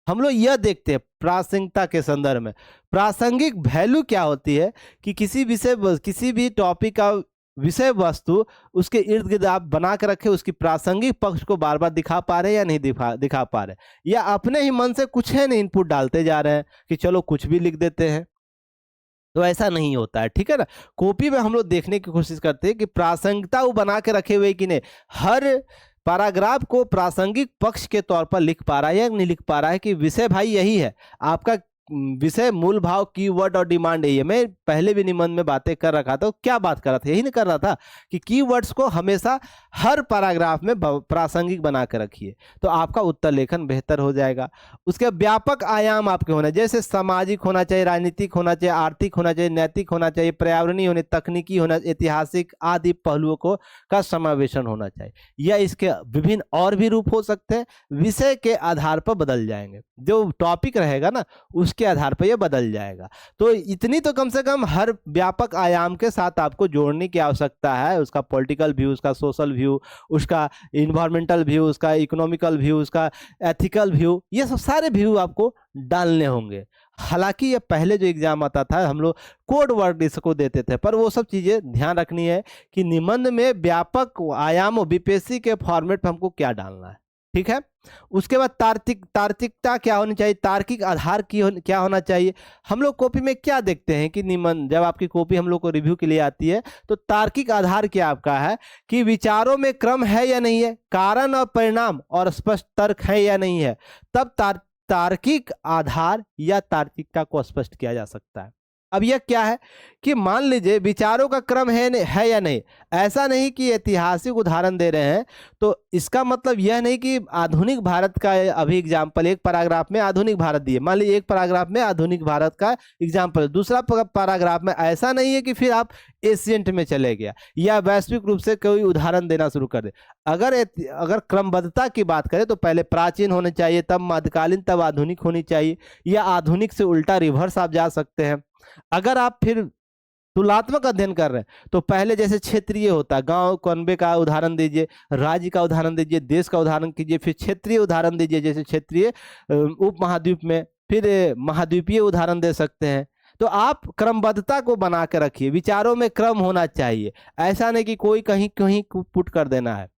हम लोग यह देखते हैं प्रासंगिकता के संदर्भ में। प्रासंगिक वैल्यू क्या होती है कि किसी विषय, किसी भी टॉपिक का विषय वस्तु उसके इर्द गिर्द आप बना के रखे, उसकी प्रासंगिक पक्ष को बार बार दिखा पा रहे हैं या नहीं दिखा पा रहे, या अपने ही मन से कुछ है नहीं इनपुट डालते जा रहे हैं कि चलो कुछ भी लिख देते हैं। तो ऐसा नहीं होता है, ठीक है ना। कॉपी में हम लोग देखने की कोशिश करते हैं कि प्रासंगिकता वो बना के रखे हुए कि नहीं, हर पैराग्राफ को प्रासंगिक पक्ष के तौर पर लिख पा रहा है या नहीं लिख पा रहा है, कि विषय भाई यही है आपका, विषय मूल भाव कीवर्ड और डिमांड यही है। मैं पहले भी निबंध में बातें कर रखा था, क्या बात कर रहा था, यही नहीं कर रहा था कि कीवर्ड्स को हमेशा हर पैराग्राफ में प्रासंगिक बना कर रखिए, तो आपका उत्तर लेखन बेहतर हो जाएगा। उसके व्यापक आयाम आपके होने, जैसे सामाजिक होना चाहिए, राजनीतिक होना चाहिए, आर्थिक होना चाहिए, नैतिक होना चाहिए, पर्यावरणीय होने, तकनीकी होना, ऐतिहासिक आदि पहलुओं को का समावेशन होना चाहिए, या इसके विभिन्न और भी रूप हो सकते हैं, विषय के आधार पर बदल जाएंगे, जो टॉपिक रहेगा ना उसके आधार पर यह बदल जाएगा। तो इतनी तो कम से कम हर व्यापक आयाम के साथ आपको जोड़ने की आवश्यकता है, उसका पॉलिटिकल व्यू, उसका सोशल व्यू, उसका इन्वायरमेंटल व्यू, उसका इकोनॉमिकल व्यू, उसका एथिकल व्यू, ये सब सारे व्यू आपको डालने होंगे। हालांकि ये पहले जो एग्जाम आता था हम लोग कोड वर्ड इसको देते थे, पर वो सब चीज़ें ध्यान रखनी है कि निबंध में व्यापक आयामों बीपीएससी के फॉर्मेट पर हमको क्या डालना है, ठीक है। उसके बाद तार्किकता क्या होनी चाहिए, तार्किक आधार क्या होना चाहिए। हम लोग कॉपी में क्या देखते हैं कि निबंध जब आपकी कॉपी हम लोग को रिव्यू के लिए आती है तो तार्किक आधार क्या आपका है कि विचारों में क्रम है या नहीं है, कारण और परिणाम और स्पष्ट तर्क है या नहीं है, तब तार्किक आधार या तार्किकता को स्पष्ट किया जा सकता है। अब यह क्या है कि मान लीजिए विचारों का क्रम है या नहीं, ऐसा नहीं कि ऐतिहासिक उदाहरण दे रहे हैं तो इसका मतलब यह नहीं कि आधुनिक भारत का अभी एग्जाम्पल एक पैराग्राफ में आधुनिक भारत दिए, मान लीजिए एक पैराग्राफ में आधुनिक भारत का एग्जाम्पल, दूसरा पैराग्राफ में ऐसा नहीं है कि फिर आप एशियंट में चले गया या वैश्विक रूप से कोई उदाहरण देना शुरू कर दे। अगर क्रमबद्धता की बात करें तो पहले प्राचीन होने चाहिए, तब मध्यकालीन, तब आधुनिक होनी चाहिए, या आधुनिक से उल्टा रिवर्स आप जा सकते हैं। अगर आप फिर तुलनात्मक अध्ययन कर रहे हैं तो पहले जैसे क्षेत्रीय होता है, गांव कस्बे का उदाहरण दीजिए, राज्य का उदाहरण दीजिए, देश का उदाहरण कीजिए, फिर क्षेत्रीय उदाहरण दीजिए, जैसे क्षेत्रीय उप महाद्वीप में, फिर महाद्वीपीय उदाहरण दे सकते हैं। तो आप क्रमबद्धता को बना के रखिए, विचारों में क्रम होना चाहिए, ऐसा नहीं कि कोई कहीं कहीं पुट कर देना है,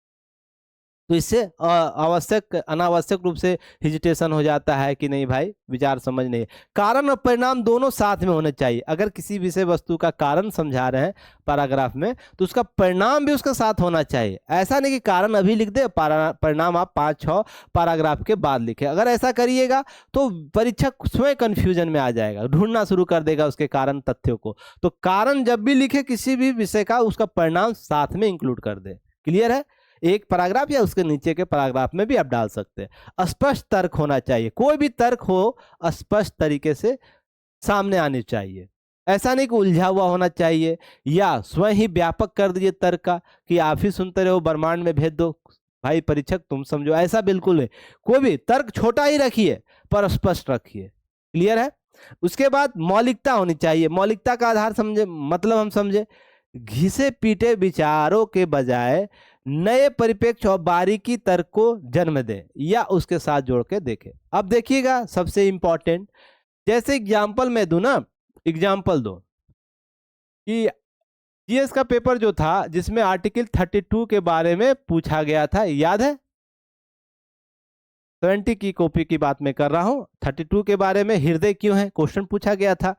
तो इससे अनावश्यक रूप से हिजिटेशन हो जाता है कि नहीं भाई विचार समझ नहीं। कारण और परिणाम दोनों साथ में होने चाहिए। अगर किसी विषय वस्तु का कारण समझा रहे हैं पैराग्राफ में तो उसका परिणाम भी उसके साथ होना चाहिए। ऐसा नहीं कि कारण अभी लिख दे, परिणाम आप 5-6 पैराग्राफ के बाद लिखे। अगर ऐसा करिएगा तो परीक्षक स्वयं कन्फ्यूजन में आ जाएगा, ढूंढना शुरू कर देगा उसके कारण तथ्यों को। तो कारण जब भी लिखे किसी भी विषय का, उसका परिणाम साथ में इंक्लूड कर दे। क्लियर है? एक पैराग्राफ या उसके नीचे के पैराग्राफ में भी आप डाल सकते हैं। स्पष्ट तर्क होना चाहिए, कोई भी तर्क हो स्पष्ट तरीके से सामने आनी चाहिए। ऐसा नहीं कि उलझा हुआ होना चाहिए या स्वयं ही व्यापक कर दीजिए तर्क का कि आप ही सुनते रहो, ब्रह्मांड में भेज दो, भाई परीक्षक तुम समझो, ऐसा बिल्कुल है। कोई भी तर्क छोटा ही रखिए पर स्पष्ट रखिए। क्लियर है? उसके बाद मौलिकता होनी चाहिए। मौलिकता का आधार समझे, मतलब हम समझे घिसे पीटे विचारों के बजाय नए परिप्रेक्ष्य और बारीकी तर्क को जन्म दे या उसके साथ जोड़ के देखे। अब देखिएगा सबसे इंपॉर्टेंट, जैसे एग्जाम्पल मैं दूं ना, एग्जाम्पल दो कि जीएस का पेपर जो था जिसमें आर्टिकल 32 के बारे में पूछा गया था, याद है? 70 की कॉपी की बात मैं कर रहा हूं। 32 के बारे में हृदय क्यों है क्वेश्चन पूछा गया था।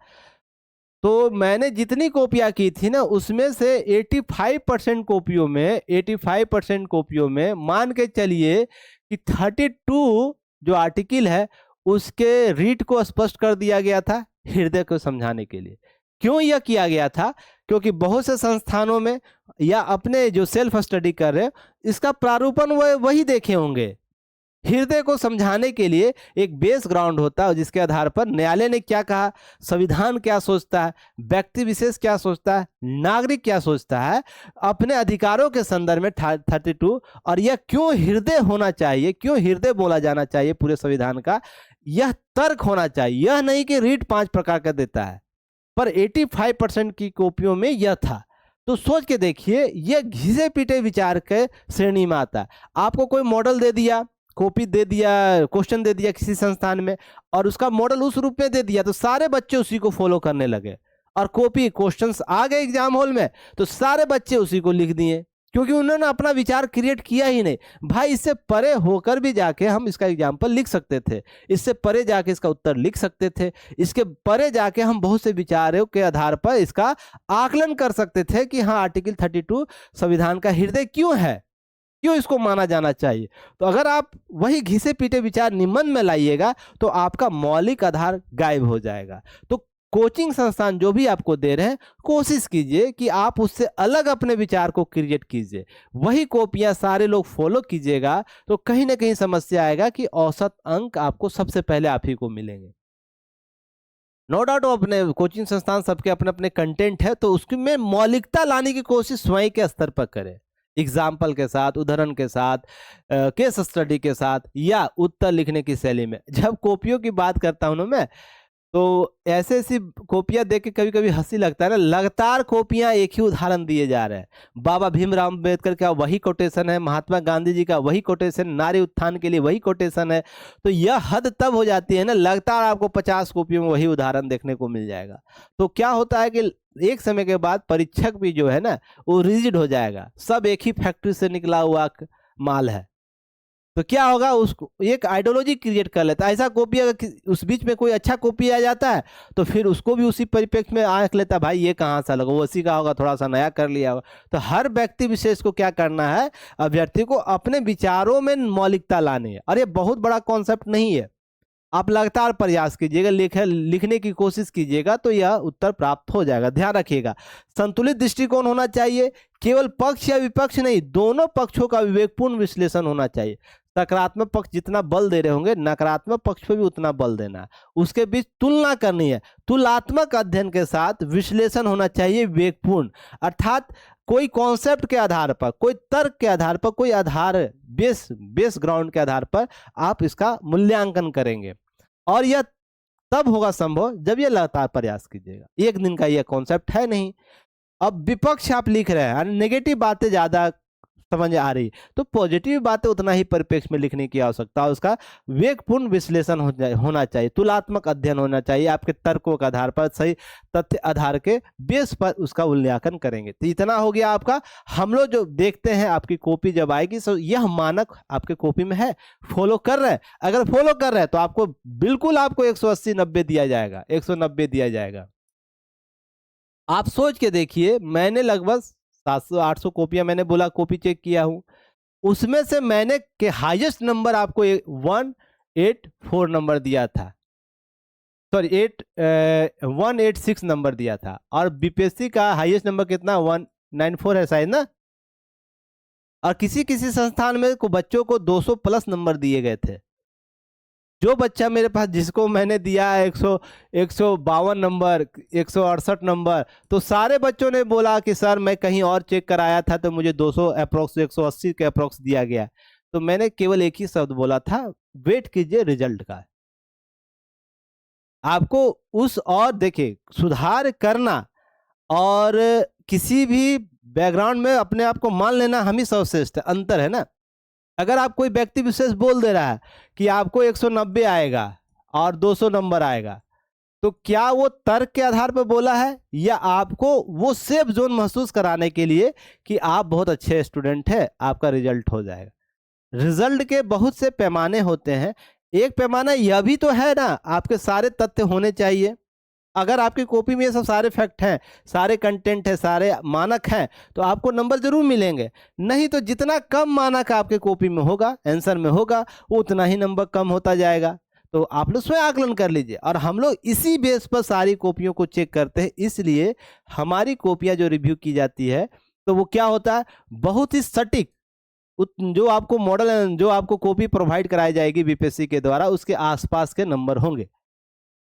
तो मैंने जितनी कॉपियां की थी ना उसमें से 85% कॉपियों में मान के चलिए कि 32 जो आर्टिकल है उसके रीड को स्पष्ट कर दिया गया था हृदय को समझाने के लिए। क्यों यह किया गया था? क्योंकि बहुत से संस्थानों में या अपने जो सेल्फ स्टडी कर रहे हैं इसका प्रारूपण वही देखे होंगे। हृदय को समझाने के लिए एक बेस ग्राउंड होता है जिसके आधार पर न्यायालय ने क्या कहा, संविधान क्या सोचता है, व्यक्ति विशेष क्या सोचता है, नागरिक क्या सोचता है अपने अधिकारों के संदर्भ में 32, और यह क्यों हृदय होना चाहिए, क्यों हृदय बोला जाना चाहिए पूरे संविधान का, यह तर्क होना चाहिए। यह नहीं कि रीड 5 प्रकार का देता है, पर 85% की कॉपियों में यह था। तो सोच के देखिए, यह घिसे पीटे विचार के श्रेणी में आता है। आपको कोई मॉडल दे दिया, कॉपी दे दिया, क्वेश्चन दे दिया किसी संस्थान में और उसका मॉडल उस रूप में दे दिया तो सारे बच्चे उसी को फॉलो करने लगे और कॉपी क्वेश्चंस आ गए एग्जाम हॉल में तो सारे बच्चे उसी को लिख दिए, क्योंकि उन्होंने अपना विचार क्रिएट किया ही नहीं। भाई इससे परे होकर भी जाके हम इसका एग्जाम्पल लिख सकते थे, इससे परे जाके इसका उत्तर लिख सकते थे, इसके परे जाके हम बहुत से विचारों के आधार पर इसका आकलन कर सकते थे कि हाँ आर्टिकल 32 संविधान का हृदय क्यों है, क्यों इसको माना जाना चाहिए। तो अगर आप वही घिसे पीटे विचार निबंध में लाइएगा तो आपका मौलिक आधार गायब हो जाएगा। तो कोचिंग संस्थान जो भी आपको दे रहे हैं कोशिश कीजिए कि आप उससे अलग अपने विचार को क्रिएट कीजिए, वही कॉपियां सारे लोग फॉलो कीजिएगा तो कहीं ना कहीं समस्या आएगा कि औसत अंक आपको सबसे पहले आप ही को मिलेंगे। नो डाउट अपने कोचिंग संस्थान सबके अपने अपने कंटेंट है, तो उसमें मौलिकता लाने की कोशिश स्वयं के स्तर पर करें, एग्जाम्पल के साथ, उदाहरण के साथ, केस स्टडी के साथ या उत्तर लिखने की शैली में। जब कॉपियों की बात करता हूं ना मैं, तो ऐसे ऐसी कॉपियां देख के कभी कभी हंसी लगता है ना, लगातार कॉपियां एक ही उदाहरण दिए जा रहे हैं। बाबा भीमराव अम्बेडकर का वही कोटेशन है, महात्मा गांधी जी का वही कोटेशन, नारी उत्थान के लिए वही कोटेशन है। तो यह हद तब हो जाती है ना, लगातार आपको 50 कॉपियों में वही उदाहरण देखने को मिल जाएगा। तो क्या होता है कि एक समय के बाद परीक्षक भी जो है ना वो रिजिड हो जाएगा, सब एक ही फैक्ट्री से निकला हुआ माल है। तो क्या होगा, उसको एक आइडियोलॉजी क्रिएट कर लेता है। ऐसा कॉपी अगर उस बीच में कोई अच्छा कॉपी आ जाता है तो फिर उसको भी उसी परिप्रेक्ष्य में आंख लेता है, भाई ये कहाँ सा लगा, वो उसी का होगा, थोड़ा सा नया कर लिया होगा। तो हर व्यक्ति विशेष को क्या करना है, अभ्यर्थी को अपने विचारों में मौलिकता लानी है। और ये बहुत बड़ा कॉन्सेप्ट नहीं है, आप लगातार प्रयास कीजिएगा, लिखने की कोशिश कीजिएगा तो यह उत्तर प्राप्त हो जाएगा। ध्यान रखिएगा, संतुलित दृष्टिकोण होना चाहिए, केवल पक्ष या विपक्ष नहीं, दोनों पक्षों का विवेकपूर्ण विश्लेषण होना चाहिए। सकारात्मक पक्ष जितना बल दे रहे होंगे, नकारात्मक पक्ष पे भी उतना बल देना है। उसके बीच तुलना करनी है, तुलनात्मक अध्ययन के साथ विश्लेषण होना चाहिए विवेकपूर्ण, अर्थात कोई कॉन्सेप्ट के आधार पर, कोई तर्क के आधार पर, कोई आधार बेस ग्राउंड के आधार पर आप इसका मूल्यांकन करेंगे। और यह तब होगा संभव जब ये लगातार प्रयास कीजिएगा, एक दिन का यह कॉन्सेप्ट है नहीं। अब विपक्ष आप लिख रहे हैं, नेगेटिव बातें ज्यादा समझ आ रही, तो पॉजिटिव बातें उतना ही परिप्रेक्ष्य में लिखने की आवश्यकता है। उसका विवेकपूर्ण विश्लेषण होना चाहिए, तुलनात्मक अध्ययन होना चाहिए, आपके तर्कों के आधार पर, सही तथ्य आधार के बेस पर उसका मूल्यांकन करेंगे। तो इतना हो गया आपका। हम लोग जो देखते हैं आपकी कॉपी जब आएगी तो यह मानक आपके कॉपी में है, फॉलो कर रहे हैं। अगर फॉलो कर रहे हैं तो आपको बिल्कुल आपको 180-90 दिया जाएगा, 190 दिया जाएगा। आप सोच के देखिए, मैंने लगभग 700-800 कॉपियां मैंने बोला कॉपी चेक किया हूं, उसमें से मैंने के हाईएस्ट नंबर आपको 184 नंबर दिया था, सॉरी 186 नंबर दिया था। और बीपीएससी का हाईएस्ट नंबर कितना, 194 है शायद ना। और किसी किसी संस्थान में को बच्चों को 200 प्लस नंबर दिए गए थे। जो बच्चा मेरे पास, जिसको मैंने दिया 152 नंबर, 168 नंबर, तो सारे बच्चों ने बोला कि सर मैं कहीं और चेक कराया था तो मुझे 200 अप्रोक्स 180 के अप्रोक्स दिया गया। तो मैंने केवल एक ही शब्द बोला था, वेट कीजिए रिजल्ट का। आपको उस और देखिए, सुधार करना और किसी भी बैकग्राउंड में अपने आप को मान लेना हम ही सर्वश्रेष्ठ है, अंतर है ना। अगर आप कोई व्यक्ति विशेष बोल दे रहा है कि आपको 190 आएगा और 200 नंबर आएगा, तो क्या वो तर्क के आधार पर बोला है या आपको वो सेफ जोन महसूस कराने के लिए कि आप बहुत अच्छे स्टूडेंट हैं, आपका रिजल्ट हो जाएगा। रिजल्ट के बहुत से पैमाने होते हैं, एक पैमाना यह भी तो है ना, आपके सारे तथ्य होने चाहिए। अगर आपकी कॉपी में ये सब सारे फैक्ट हैं, सारे कंटेंट है, सारे मानक हैं, तो आपको नंबर जरूर मिलेंगे। नहीं तो जितना कम मानक आपके कॉपी में होगा, आंसर में होगा, उतना ही नंबर कम होता जाएगा। तो आप लोग स्वयं आकलन कर लीजिए। और हम लोग इसी बेस पर सारी कॉपियों को चेक करते हैं, इसलिए हमारी कॉपियां जो रिव्यू की जाती है तो वो क्या होता है, बहुत ही सटीक, जो आपको मॉडल, जो आपको कॉपी प्रोवाइड कराई जाएगी बीपीएससी के द्वारा, उसके आसपास के नंबर होंगे।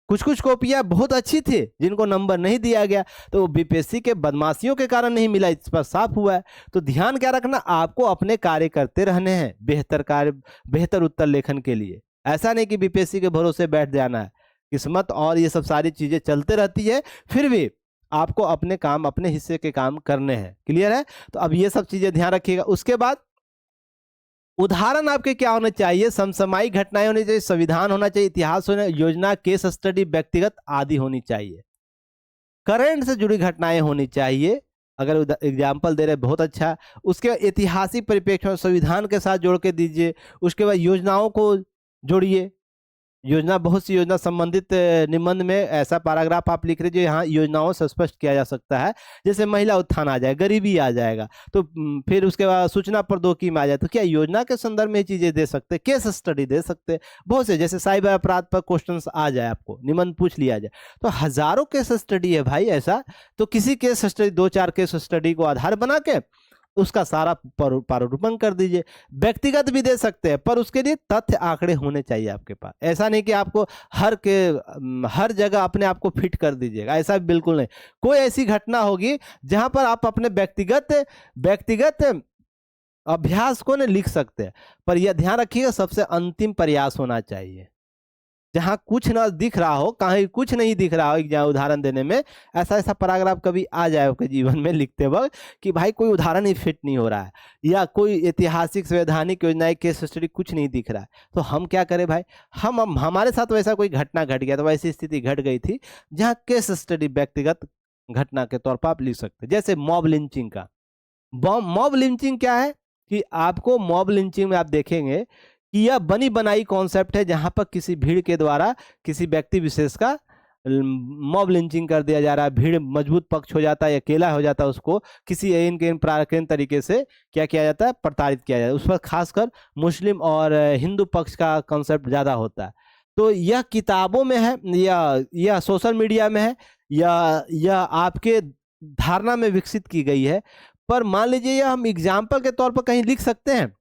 कुछ कुछ कॉपियां बहुत अच्छी थी जिनको नंबर नहीं दिया गया, तो बीपीएससी के बदमाशियों के कारण नहीं मिला, इस पर साफ हुआ है। तो ध्यान क्या रखना, आपको अपने कार्य करते रहने हैं, बेहतर कार्य, बेहतर उत्तर लेखन के लिए। ऐसा नहीं कि बीपीएससी के भरोसे बैठ जाना है। किस्मत और ये सब सारी चीजें चलते रहती है, फिर भी आपको अपने काम, अपने हिस्से के काम करने हैं। क्लियर है? तो अब ये सब चीजें ध्यान रखिएगा। उसके बाद उदाहरण आपके क्या होने चाहिए, समसामयिक घटनाएं होनी चाहिए, संविधान होना चाहिए, इतिहास होना, योजना, केस स्टडी, व्यक्तिगत आदि होनी चाहिए। करंट से जुड़ी घटनाएं होनी चाहिए। अगर एग्जाम्पल दे रहे बहुत अच्छा। उसके बाद ऐतिहासिक परिप्रेक्ष्य संविधान के साथ जोड़ के दीजिए। उसके बाद योजनाओं को जोड़िए। योजना, बहुत सी योजना संबंधित निबंध में ऐसा पैराग्राफ आप लिख रहे यहाँ योजनाओं से स्पष्ट किया जा सकता है। जैसे महिला उत्थान आ जाए, गरीबी आ जाएगा, तो फिर उसके बाद सूचना प्रौद्योगिकी में आ जाए, तो क्या योजना के संदर्भ में ये चीजें दे सकते, केस स्टडी दे सकते बहुत से। जैसे साइबर अपराध पर क्वेश्चन आ जाए, आपको निबंध पूछ लिया जाए, तो हजारों केस स्टडी है भाई ऐसा। तो किसी केस स्टडी, 2-4 केस स्टडी को आधार बना के उसका सारा प्रारूपण कर दीजिए। व्यक्तिगत भी दे सकते हैं, पर उसके लिए तथ्य आंकड़े होने चाहिए आपके पास। ऐसा नहीं कि आपको हर जगह अपने आप को फिट कर दीजिएगा, ऐसा बिल्कुल नहीं। कोई ऐसी घटना होगी जहां पर आप अपने व्यक्तिगत अभ्यास को नहीं लिख सकते हैं, पर यह ध्यान रखिएगा सबसे अंतिम प्रयास होना चाहिए। जहां कुछ ना दिख रहा हो, कहीं कुछ नहीं दिख रहा हो, जहां उदाहरण देने में ऐसा पैराग्राफ कभी आ जाए आपके जीवन में लिखते वक्त कि भाई कोई उदाहरण ही फिट नहीं हो रहा है, या कोई ऐतिहासिक संवैधानिक योजनाएं केस स्टडी कुछ नहीं दिख रहा है, तो हम क्या करें भाई? हमारे साथ वैसा कोई घटना घट गया, तो वैसी स्थिति घट गई थी जहाँ केस स्टडी व्यक्तिगत घटना के तौर पर आप लिख सकते। जैसे मॉब लिंचिंग का। मॉब लिंचिंग क्या है कि आपको मॉब लिंचिंग में आप देखेंगे कि यह बनी बनाई कॉन्सेप्ट है, जहां पर किसी भीड़ के द्वारा किसी व्यक्ति विशेष का मॉब लिंचिंग कर दिया जा रहा है। भीड़ मजबूत पक्ष हो जाता है, अकेला हो जाता है, उसको किसी प्राकृतिक तरीके से क्या किया जाता है, प्रताड़ित किया जाता है। उस पर खासकर मुस्लिम और हिंदू पक्ष का कॉन्सेप्ट ज्यादा होता है। तो यह किताबों में है, या सोशल मीडिया में है, या आपके धारणा में विकसित की गई है। पर मान लीजिए यह हम एग्जाम्पल के तौर पर कहीं लिख सकते हैं।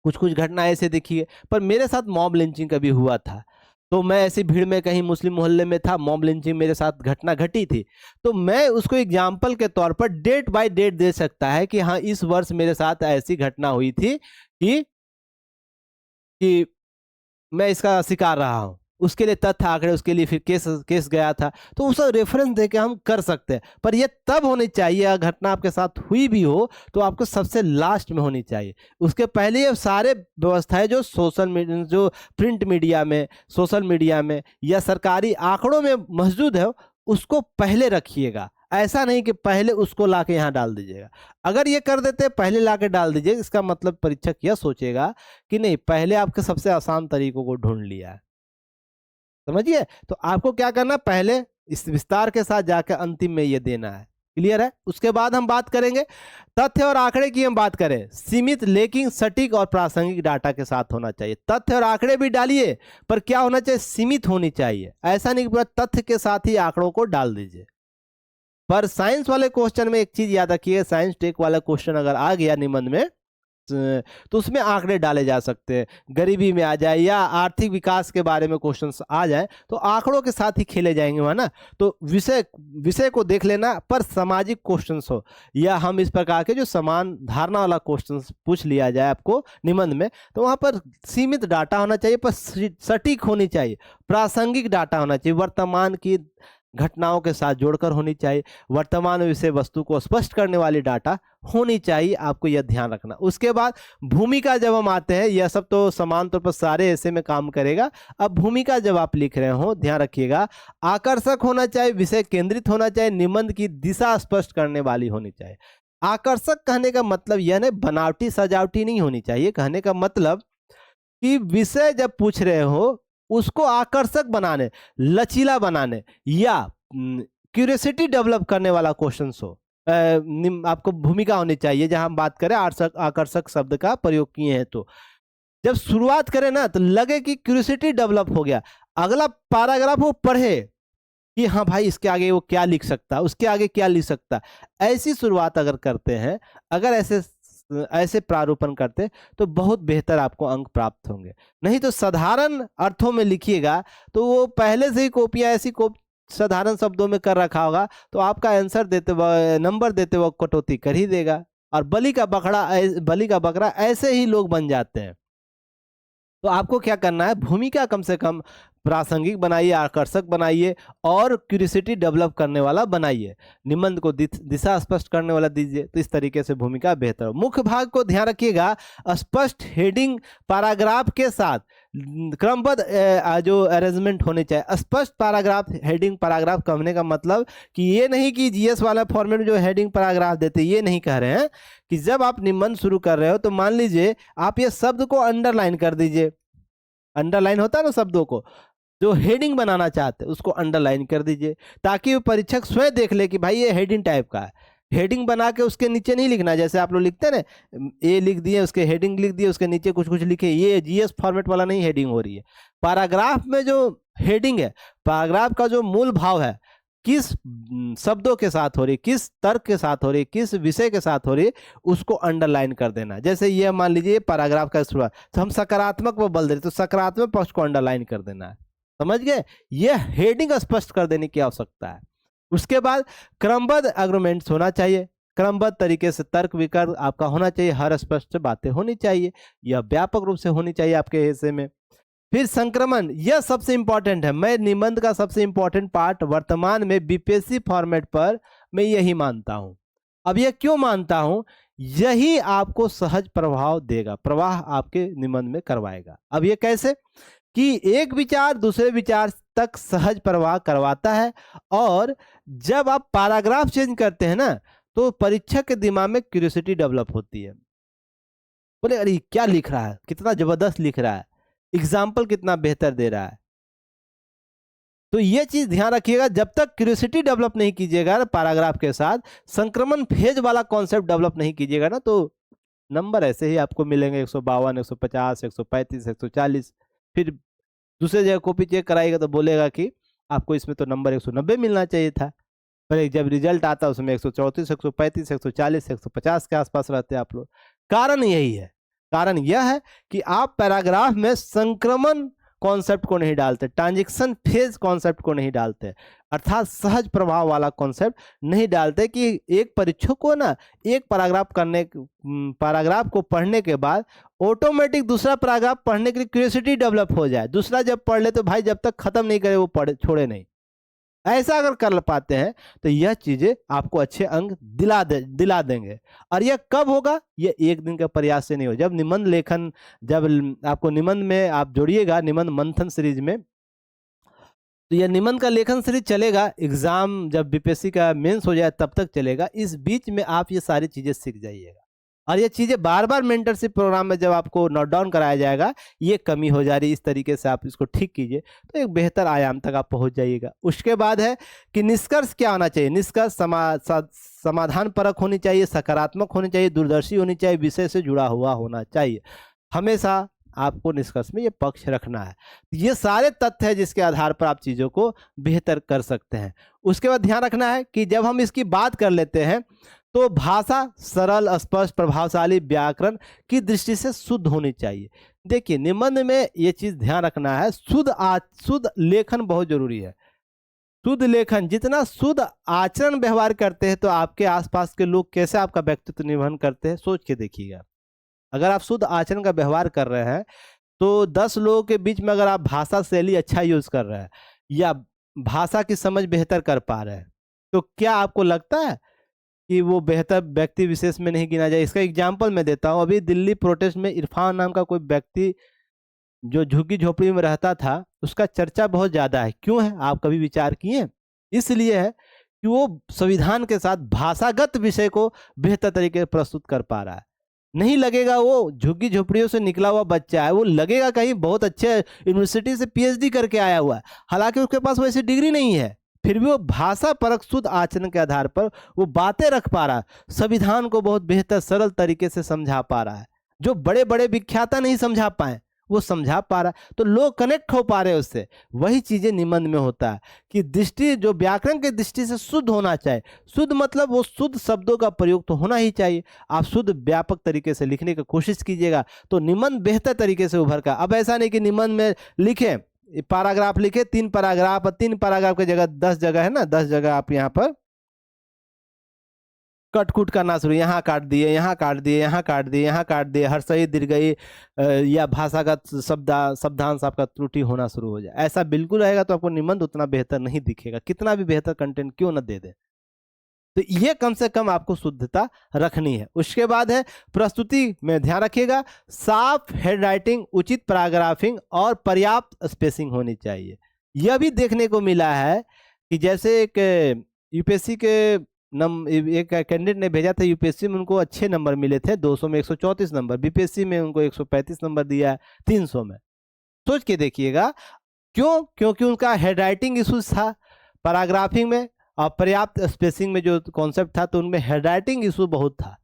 कुछ घटना ऐसे देखिए, पर मेरे साथ मॉब लिंचिंग कभी हुआ था, तो मैं ऐसी भीड़ में कहीं मुस्लिम मोहल्ले में था, मॉब लिंचिंग मेरे साथ घटना घटी थी, तो मैं उसको एग्जाम्पल के तौर पर डेट बाय डेट दे सकता है कि हाँ इस वर्ष मेरे साथ ऐसी घटना हुई थी कि मैं इसका शिकार रहा हूं। उसके लिए तथ्य आंकड़े, उसके लिए फिर केस गया था, तो उसका रेफरेंस देके हम कर सकते हैं। पर यह तब होनी चाहिए, अगर घटना आपके साथ हुई भी हो तो आपको सबसे लास्ट में होनी चाहिए। उसके पहले ये सारे व्यवस्थाएं जो सोशल मीडिया, जो प्रिंट मीडिया में, सोशल मीडिया में या सरकारी आंकड़ों में मौजूद है, उसको पहले रखिएगा। ऐसा नहीं कि पहले उसको लाके यहाँ डाल दीजिएगा। अगर ये कर देते पहले लाके डाल दीजिए, इसका मतलब परीक्षक यह सोचेगा कि नहीं, पहले आपके सबसे आसान तरीकों को ढूंढ लिया है। समझिए? तो आपको क्या करना, पहले इस विस्तार के साथ जाकर अंतिम में ये देना है। क्लियर है? उसके बाद हम बात करेंगे तथ्य और आंकड़े की। हम बात करें सीमित लेकिन सटीक और प्रासंगिक डाटा के साथ होना चाहिए। तथ्य और आंकड़े भी डालिए, पर क्या होना चाहिए, सीमित होनी चाहिए। ऐसा नहीं कि पूरा तथ्य के साथ ही आंकड़ों को डाल दीजिए। पर साइंस वाले क्वेश्चन में एक चीज याद रखिए, साइंस टेक वाला क्वेश्चन अगर आ गया निबंध में, तो उसमें आंकड़े डाले जा सकते हैं। गरीबी में आ जाए या आर्थिक विकास के बारे में क्वेश्चंस आ जाए, तो आंकड़ों के साथ ही खेले जाएंगे वहां ना। तो विषय को देख लेना, पर सामाजिक क्वेश्चंस हो या हम इस प्रकार के जो समान धारणा वाला क्वेश्चंस पूछ लिया जाए आपको निबंध में, तो वहां पर सीमित डाटा होना चाहिए, पर सटीक होनी चाहिए, प्रासंगिक डाटा होना चाहिए, वर्तमान की घटनाओं के साथ जोड़कर होनी चाहिए, वर्तमान विषय वस्तु को स्पष्ट करने वाली डाटा होनी चाहिए। आपको यह ध्यान रखना। उसके बाद भूमिका जब हम आते हैं, यह सब तो समान तौर पर सारे ऐसे में काम करेगा। अब भूमिका जब आप लिख रहे हो, ध्यान रखिएगा, आकर्षक होना चाहिए, विषय केंद्रित होना चाहिए, निबंध की दिशा स्पष्ट करने वाली होनी चाहिए। आकर्षक कहने का मतलब यह नहीं बनावटी सजावटी नहीं होनी चाहिए। कहने का मतलब कि विषय जब पूछ रहे हो उसको आकर्षक बनाने, लचीला बनाने या क्यूरियोसिटी डेवलप करने वाला क्वेश्चन हो। आपको भूमिका होनी चाहिए। जहां हम बात करें आकर्षक शब्द का प्रयोग किए हैं, तो जब शुरुआत करें ना तो लगे कि क्यूरियोसिटी डेवलप हो गया, अगला पैराग्राफ वो पढ़े कि हाँ भाई इसके आगे वो क्या लिख सकता है, उसके आगे क्या लिख सकता है। ऐसी शुरुआत अगर करते हैं, अगर ऐसे प्रारूपण करते, तो बहुत बेहतर आपको अंक प्राप्त होंगे। नहीं तो साधारण अर्थों में लिखिएगा तो वो पहले से ही कॉपियां ऐसी साधारण शब्दों में कर रखा होगा, तो आपका आंसर देते वक्त, नंबर देते वक्त कटौती कर ही देगा। और बलि का बकरा ऐसे ही लोग बन जाते हैं। तो आपको क्या करना है, भूमिका कम से कम प्रासंगिक बनाइए, आकर्षक बनाइए और क्यूरियोसिटी डेवलप करने वाला बनाइए। निबंध को दिशा स्पष्ट करने वाला दीजिए। तो इस तरीके से भूमिका बेहतर हो। मुख्य भाग को ध्यान रखिएगा, स्पष्ट हेडिंग पैराग्राफ के साथ क्रमबद्ध जो अरेंजमेंट होने चाहिए। स्पष्ट पैराग्राफ, हेडिंग पैराग्राफ कहने का मतलब कि ये नहीं कि जीएस वाला फॉर्मेट में जो हेडिंग पैराग्राफ देते, ये नहीं कह रहे हैं कि जब आप निबंध शुरू कर रहे हो तो मान लीजिए आप ये शब्द को अंडरलाइन कर दीजिए। अंडरलाइन होता है ना शब्दों को, जो हेडिंग बनाना चाहते हैं उसको अंडरलाइन कर दीजिए, ताकि वो परीक्षक स्वयं देख ले कि भाई ये हेडिंग टाइप का है। हेडिंग बना के उसके नीचे नहीं लिखना, जैसे आप लोग लिखते हैं ना, ए लिख दिए, उसके हेडिंग लिख दिए, उसके नीचे कुछ कुछ लिखे, ये जीएस फॉर्मेट वाला नहीं हेडिंग हो रही है। पैराग्राफ में जो हेडिंग है, पैराग्राफ का जो मूल भाव है, किस शब्दों के साथ हो रही, किस तर्क के साथ हो रही, किस विषय के साथ हो रही, उसको अंडरलाइन कर देना। जैसे ये मान लीजिए पैराग्राफ का शुरुआत, तो हम सकारात्मक पर बल दे रहे, तो सकारात्मक पक्ष को अंडरलाइन कर देना है। समझ गए? यह हेडिंग स्पष्ट कर देने की आवश्यकता है। उसके बाद क्रमबद्ध आर्गुमेंट्स होना चाहिए, क्रमबद्ध तरीके से तर्क वितर्क आपका होना चाहिए, हर स्पष्ट बातें होनी चाहिए, यह व्यापक रूप से होनी चाहिए आपके हिस्से में। फिर संक्रमण, यह सबसे इंपॉर्टेंट है। मैं निबंध का सबसे इंपॉर्टेंट पार्ट वर्तमान में बीपीएससी फॉर्मेट पर मैं यही मानता हूं। अब यह क्यों मानता हूं? यही आपको सहज प्रभाव देगा, प्रवाह आपके निबंध में करवाएगा। अब यह कैसे? कि एक विचार दूसरे विचार तक सहज प्रवाह करवाता है, और जब आप पैराग्राफ चेंज करते हैं ना, तो परीक्षक के दिमाग में क्यूरियोसिटी डेवलप होती है। बोले अरे क्या लिख रहा है, कितना जबरदस्त लिख रहा है, एग्जाम्पल कितना बेहतर दे रहा है। तो ये चीज ध्यान रखिएगा, जब तक क्यूरियोसिटी डेवलप नहीं कीजिएगा पैराग्राफ के साथ, संक्रमण फेज वाला कॉन्सेप्ट डेवलप नहीं कीजिएगा ना, तो नंबर ऐसे ही आपको मिलेंगे 152, 150, 135, 140। फिर दूसरे जगह कॉपी चेक कराएगा तो बोलेगा कि आपको इसमें तो नंबर 190 मिलना चाहिए था, पर जब रिजल्ट आता है उसमें 134, 135, 140, 150 के आसपास रहते हैं आप लोग। कारण यही है, कारण यह है कि आप पैराग्राफ में संक्रमण कॉन्सेप्ट को नहीं डालते, ट्रांजिशन फेज कॉन्सेप्ट को नहीं डालते, अर्थात सहज प्रभाव वाला कॉन्सेप्ट नहीं डालते कि एक परीक्षक को ना एक पैराग्राफ को पढ़ने के बाद ऑटोमेटिक दूसरा पैराग्राफ पढ़ने के लिए क्यूरियोसिटी डेवलप हो जाए। दूसरा जब पढ़ ले तो भाई जब तक खत्म नहीं करे वो पढ़े छोड़े नहीं। ऐसा अगर कर पाते हैं तो यह चीजें आपको अच्छे अंक दिला देंगे। और यह कब होगा? यह एक दिन के प्रयास से नहीं हो। जब निबंध लेखन, जब आपको निबंध में आप जोड़िएगा निबंध मंथन सीरीज में, तो यह निबंध का लेखन सीरीज चलेगा, एग्जाम जब बीपीएससी का मेंस हो जाए तब तक चलेगा। इस बीच में आप ये सारी चीजें सीख जाइएगा, और ये चीजें बार बार मेंटरशिप प्रोग्राम में जब आपको नोट डाउन कराया जाएगा, ये कमी हो जा रही, इस तरीके से आप इसको ठीक कीजिए तो एक बेहतर आयाम तक आप पहुंच जाइएगा। उसके बाद है कि निष्कर्ष क्या होना चाहिए? निष्कर्ष समाधान परक होनी चाहिए, सकारात्मक होनी चाहिए, दूरदर्शी होनी चाहिए, विषय से जुड़ा हुआ होना चाहिए। हमेशा आपको निष्कर्ष में ये पक्ष रखना है। ये सारे तथ्य हैं जिसके आधार पर आप चीज़ों को बेहतर कर सकते हैं। उसके बाद ध्यान रखना है कि जब हम इसकी बात कर लेते हैं तो भाषा सरल, स्पष्ट, प्रभावशाली, व्याकरण की दृष्टि से शुद्ध होनी चाहिए। देखिए निबंध में ये चीज ध्यान रखना है, शुद्ध लेखन बहुत जरूरी है। शुद्ध लेखन, जितना शुद्ध आचरण व्यवहार करते हैं तो आपके आसपास के लोग कैसे आपका व्यक्तित्व निर्वहन करते हैं, सोच के देखिएगा। अगर आप शुद्ध आचरण का व्यवहार कर रहे हैं तो 10 लोगों के बीच में अगर आप भाषा शैली अच्छा यूज कर रहे हैं या भाषा की समझ बेहतर कर पा रहे हैं, तो क्या आपको लगता है कि वो बेहतर व्यक्ति विशेष में नहीं गिना जाए? इसका एग्जाम्पल मैं देता हूँ। अभी दिल्ली प्रोटेस्ट में इरफान नाम का कोई व्यक्ति जो झुग्गी झोपड़ी में रहता था, उसका चर्चा बहुत ज़्यादा है। क्यों है? आप कभी विचार किए? इसलिए है कि वो संविधान के साथ भाषागत विषय को बेहतर तरीके से प्रस्तुत कर पा रहा है। नहीं लगेगा वो झुग्गी झोपड़ियों से निकला हुआ बच्चा है, वो लगेगा कहीं बहुत अच्छे यूनिवर्सिटी से पीएचडी करके आया हुआ है, हालांकि उसके पास वैसी डिग्री नहीं है, फिर भी वो भाषा परक शुद्ध आचरण के आधार पर वो बातें रख पा रहा है, संविधान को बहुत बेहतर सरल तरीके से समझा पा रहा है। जो बड़े बड़े विख्याता नहीं समझा पाए वो समझा पा रहा है, तो लोग कनेक्ट हो पा रहे हैं उससे। वही चीजें निबंध में होता है कि दृष्टि जो व्याकरण की दृष्टि से शुद्ध होना चाहिए। शुद्ध मतलब वो शुद्ध शब्दों का प्रयोग तो होना ही चाहिए। आप शुद्ध व्यापक तरीके से लिखने की कोशिश कीजिएगा तो निबंध बेहतर तरीके से उभर का। अब ऐसा नहीं कि निबंध में लिखें, पैराग्राफ लिखे 3 पैराग्राफ, 3 पैराग्राफ की जगह 10 जगह है ना, 10 जगह आप यहाँ पर कट कुट करना शुरू, यहाँ काट दिए, यहाँ काट दिए, यहाँ काट दिए, यहाँ काट दिए, हर्षई दीर्घई या भाषा का शब्दांश आपका त्रुटि होना शुरू हो जाए, ऐसा बिल्कुल रहेगा तो आपको निबंध उतना बेहतर नहीं दिखेगा, कितना भी बेहतर कंटेंट क्यों न दे दे। तो ये कम से कम आपको शुद्धता रखनी है। उसके बाद है प्रस्तुति में ध्यान रखिएगा, साफ हेड राइटिंग, उचित पैराग्राफिंग और पर्याप्त स्पेसिंग होनी चाहिए। यह भी देखने को मिला है कि जैसे एक यूपीएससी के एक कैंडिडेट ने भेजा था, यूपीएससी में उनको अच्छे नंबर मिले थे, 200 में 134 नंबर, बीपीएससी में उनको 135 नंबर दिया है 300 में। सोच के देखिएगा क्यों, क्योंकि उनका हेड राइटिंग इशूज था पैराग्राफिंग में और पर्याप्त स्पेसिंग में जो कॉन्सेप्ट था, तो उनमें हेड राइटिंग इशू बहुत था।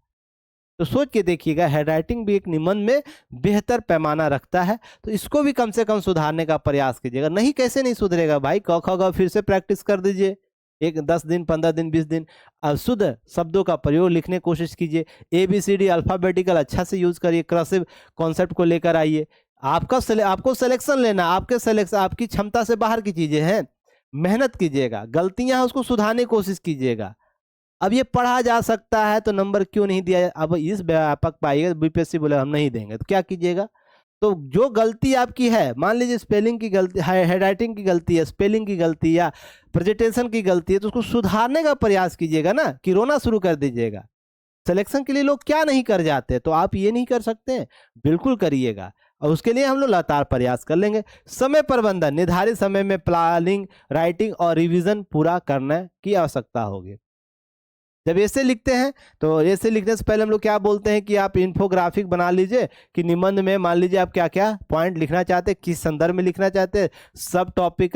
तो सोच के देखिएगा, हेड राइटिंग भी एक निबंध में बेहतर पैमाना रखता है, तो इसको भी कम से कम सुधारने का प्रयास कीजिएगा। नहीं, कैसे नहीं सुधरेगा भाई, क ख ग फिर से प्रैक्टिस कर दीजिए, 10 दिन 15 दिन 20 दिन, शुद्ध शब्दों का प्रयोग लिखने की कोशिश कीजिए, ABCD अल्फ़ाबेटिकल अच्छा से यूज करिए, कर्सिव कॉन्सेप्ट को लेकर आइए। आपको सिलेक्शन लेना, आपकी क्षमता से बाहर की चीजें हैं, मेहनत कीजिएगा, गलतियां उसको सुधारने की कोशिश कीजिएगा। अब ये पढ़ा जा सकता है तो नंबर क्यों नहीं दिया जाए, अब इस व्यापक पाइएगा, बीपीएससी बोले हम नहीं देंगे, तो क्या कीजिएगा, तो जो गलती आपकी है, मान लीजिए स्पेलिंग की गलती, हेड राइटिंग की गलती है, स्पेलिंग की गलती या प्रेजेंटेशन की गलती है, तो उसको सुधारने का प्रयास कीजिएगा ना, कि रोना शुरू कर दीजिएगा। सिलेक्शन के लिए लोग क्या नहीं कर जाते, तो आप ये नहीं कर सकते, बिल्कुल करिएगा, और उसके लिए हम लोग लगातार प्रयास कर लेंगे। समय प्रबंधन, निर्धारित समय में प्लानिंग, राइटिंग और रिवीजन पूरा करने की आवश्यकता होगी। जब ऐसे लिखते हैं तो ऐसे लिखने से पहले हम लोग क्या बोलते हैं कि आप इन्फोग्राफिक बना लीजिए, कि निबंध में मान लीजिए आप क्या क्या पॉइंट लिखना चाहते हैं, किस संदर्भ में लिखना चाहते हैं, सब टॉपिक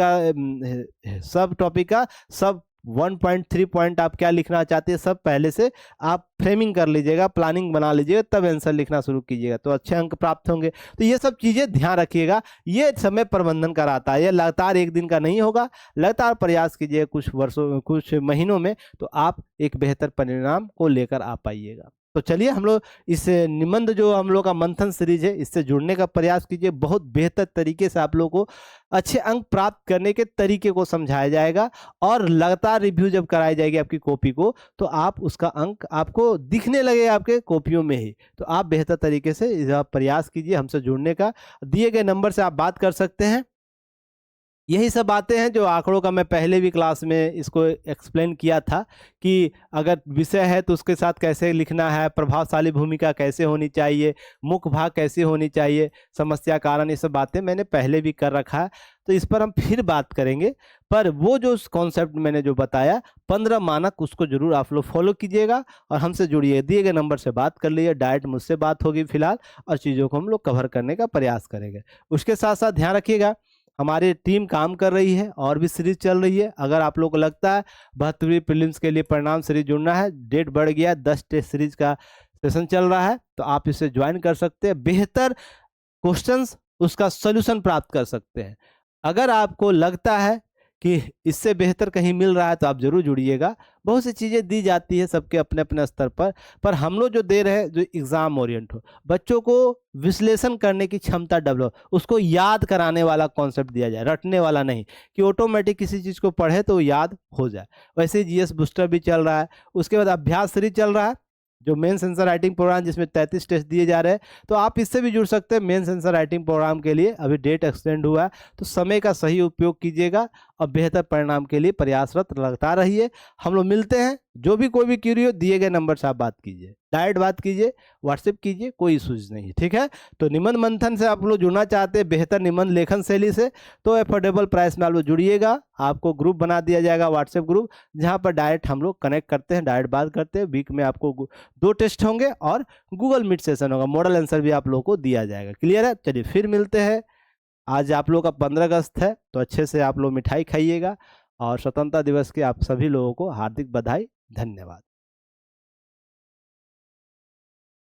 का सब 1.3 पॉइंट आप क्या लिखना चाहते हैं, सब पहले से आप फ्रेमिंग कर लीजिएगा, प्लानिंग बना लीजिएगा, तब आंसर लिखना शुरू कीजिएगा, तो अच्छे अंक प्राप्त होंगे। तो ये सब चीज़ें ध्यान रखिएगा, ये समय प्रबंधन कराता है, ये लगातार एक दिन का नहीं होगा, लगातार प्रयास कीजिए कुछ महीनों में, तो आप एक बेहतर परिणाम को लेकर आ पाइएगा। तो चलिए हम लोग इस निबंध जो हम लोग का मंथन सीरीज है, इससे जुड़ने का प्रयास कीजिए, बहुत बेहतर तरीके से आप लोगों को अच्छे अंक प्राप्त करने के तरीके को समझाया जाएगा, और लगातार रिव्यू जब कराई जाएगी आपकी कॉपी को, तो आप उसका अंक आपको दिखने लगे आपके कॉपियों में ही, तो आप बेहतर तरीके से प्रयास कीजिए हमसे जुड़ने का। दिए गए नंबर से आप बात कर सकते हैं। यही सब बातें हैं जो आंकड़ों का मैं पहले भी क्लास में इसको एक्सप्लेन किया था, कि अगर विषय है तो उसके साथ कैसे लिखना है, प्रभावशाली भूमिका कैसे होनी चाहिए, मुख्य भाग कैसे होनी चाहिए, समस्या कारण, ये सब बातें मैंने पहले भी कर रखा है, तो इस पर हम फिर बात करेंगे। पर वो जो कॉन्सेप्ट मैंने जो बताया 15 मानक, उसको जरूर आप लोग फॉलो कीजिएगा और हमसे जुड़िए, दिए गए नंबर से बात कर लीजिए, डायरेक्ट मुझसे बात होगी फिलहाल, और चीज़ों को हम लोग कवर करने का प्रयास करेंगे। उसके साथ साथ ध्यान रखिएगा, हमारी टीम काम कर रही है, और भी सीरीज चल रही है। अगर आप लोगों को लगता है 72वीं प्रीलिम्स के लिए परिणाम सीरीज जुड़ना है, डेट बढ़ गया, 10 टेस्ट सीरीज का सेशन चल रहा है, तो आप इसे ज्वाइन कर सकते हैं, बेहतर क्वेश्चंस उसका सॉल्यूशन प्राप्त कर सकते हैं। अगर आपको लगता है कि इससे बेहतर कहीं मिल रहा है तो आप जरूर जुड़िएगा। बहुत सी चीज़ें दी जाती है सबके अपने अपने स्तर पर हम लोग जो दे रहे हैं जो एग्ज़ाम ओरिएंट हो, बच्चों को विश्लेषण करने की क्षमता डेवलप, उसको याद कराने वाला कॉन्सेप्ट दिया जाए, रटने वाला नहीं कि ऑटोमेटिक किसी चीज़ को पढ़े तो याद हो जाए। वैसे ही जीएस बूस्टर भी चल रहा है, उसके बाद अभ्यास सीरीज चल रहा है, जो मेंस आंसर राइटिंग प्रोग्राम जिसमें 33 टेस्ट दिए जा रहे हैं, तो आप इससे भी जुड़ सकते हैं। मेंस आंसर राइटिंग प्रोग्राम के लिए अभी डेट एक्सटेंड हुआ है, तो समय का सही उपयोग कीजिएगा और बेहतर परिणाम के लिए प्रयासरत लगातार रहिए। हम लोग मिलते हैं, जो भी कोई भी क्यूरी हो दिए गए नंबर से आप बात कीजिए, डायरेक्ट बात कीजिए, व्हाट्सएप कीजिए, कोई इशूज नहीं, ठीक है। तो निबंध मंथन से आप लोग जुड़ना चाहते हैं बेहतर निबंध लेखन शैली से, तो अफोर्डेबल प्राइस में आप लोग जुड़िएगा। आपको ग्रुप बना दिया जाएगा, व्हाट्सएप ग्रुप, जहाँ पर डायरेक्ट हम लोग कनेक्ट करते हैं, डायरेक्ट बात करते हैं। वीक में आपको 2 टेस्ट होंगे और गूगल मीट सेशन होगा, मॉडल आंसर भी आप लोगों को दिया जाएगा। क्लियर है? चलिए फिर मिलते हैं। आज आप लोग का 15 अगस्त है, तो अच्छे से आप लोग मिठाई खाइएगा, और स्वतंत्रता दिवस के आप सभी लोगों को हार्दिक बधाई, धन्यवाद।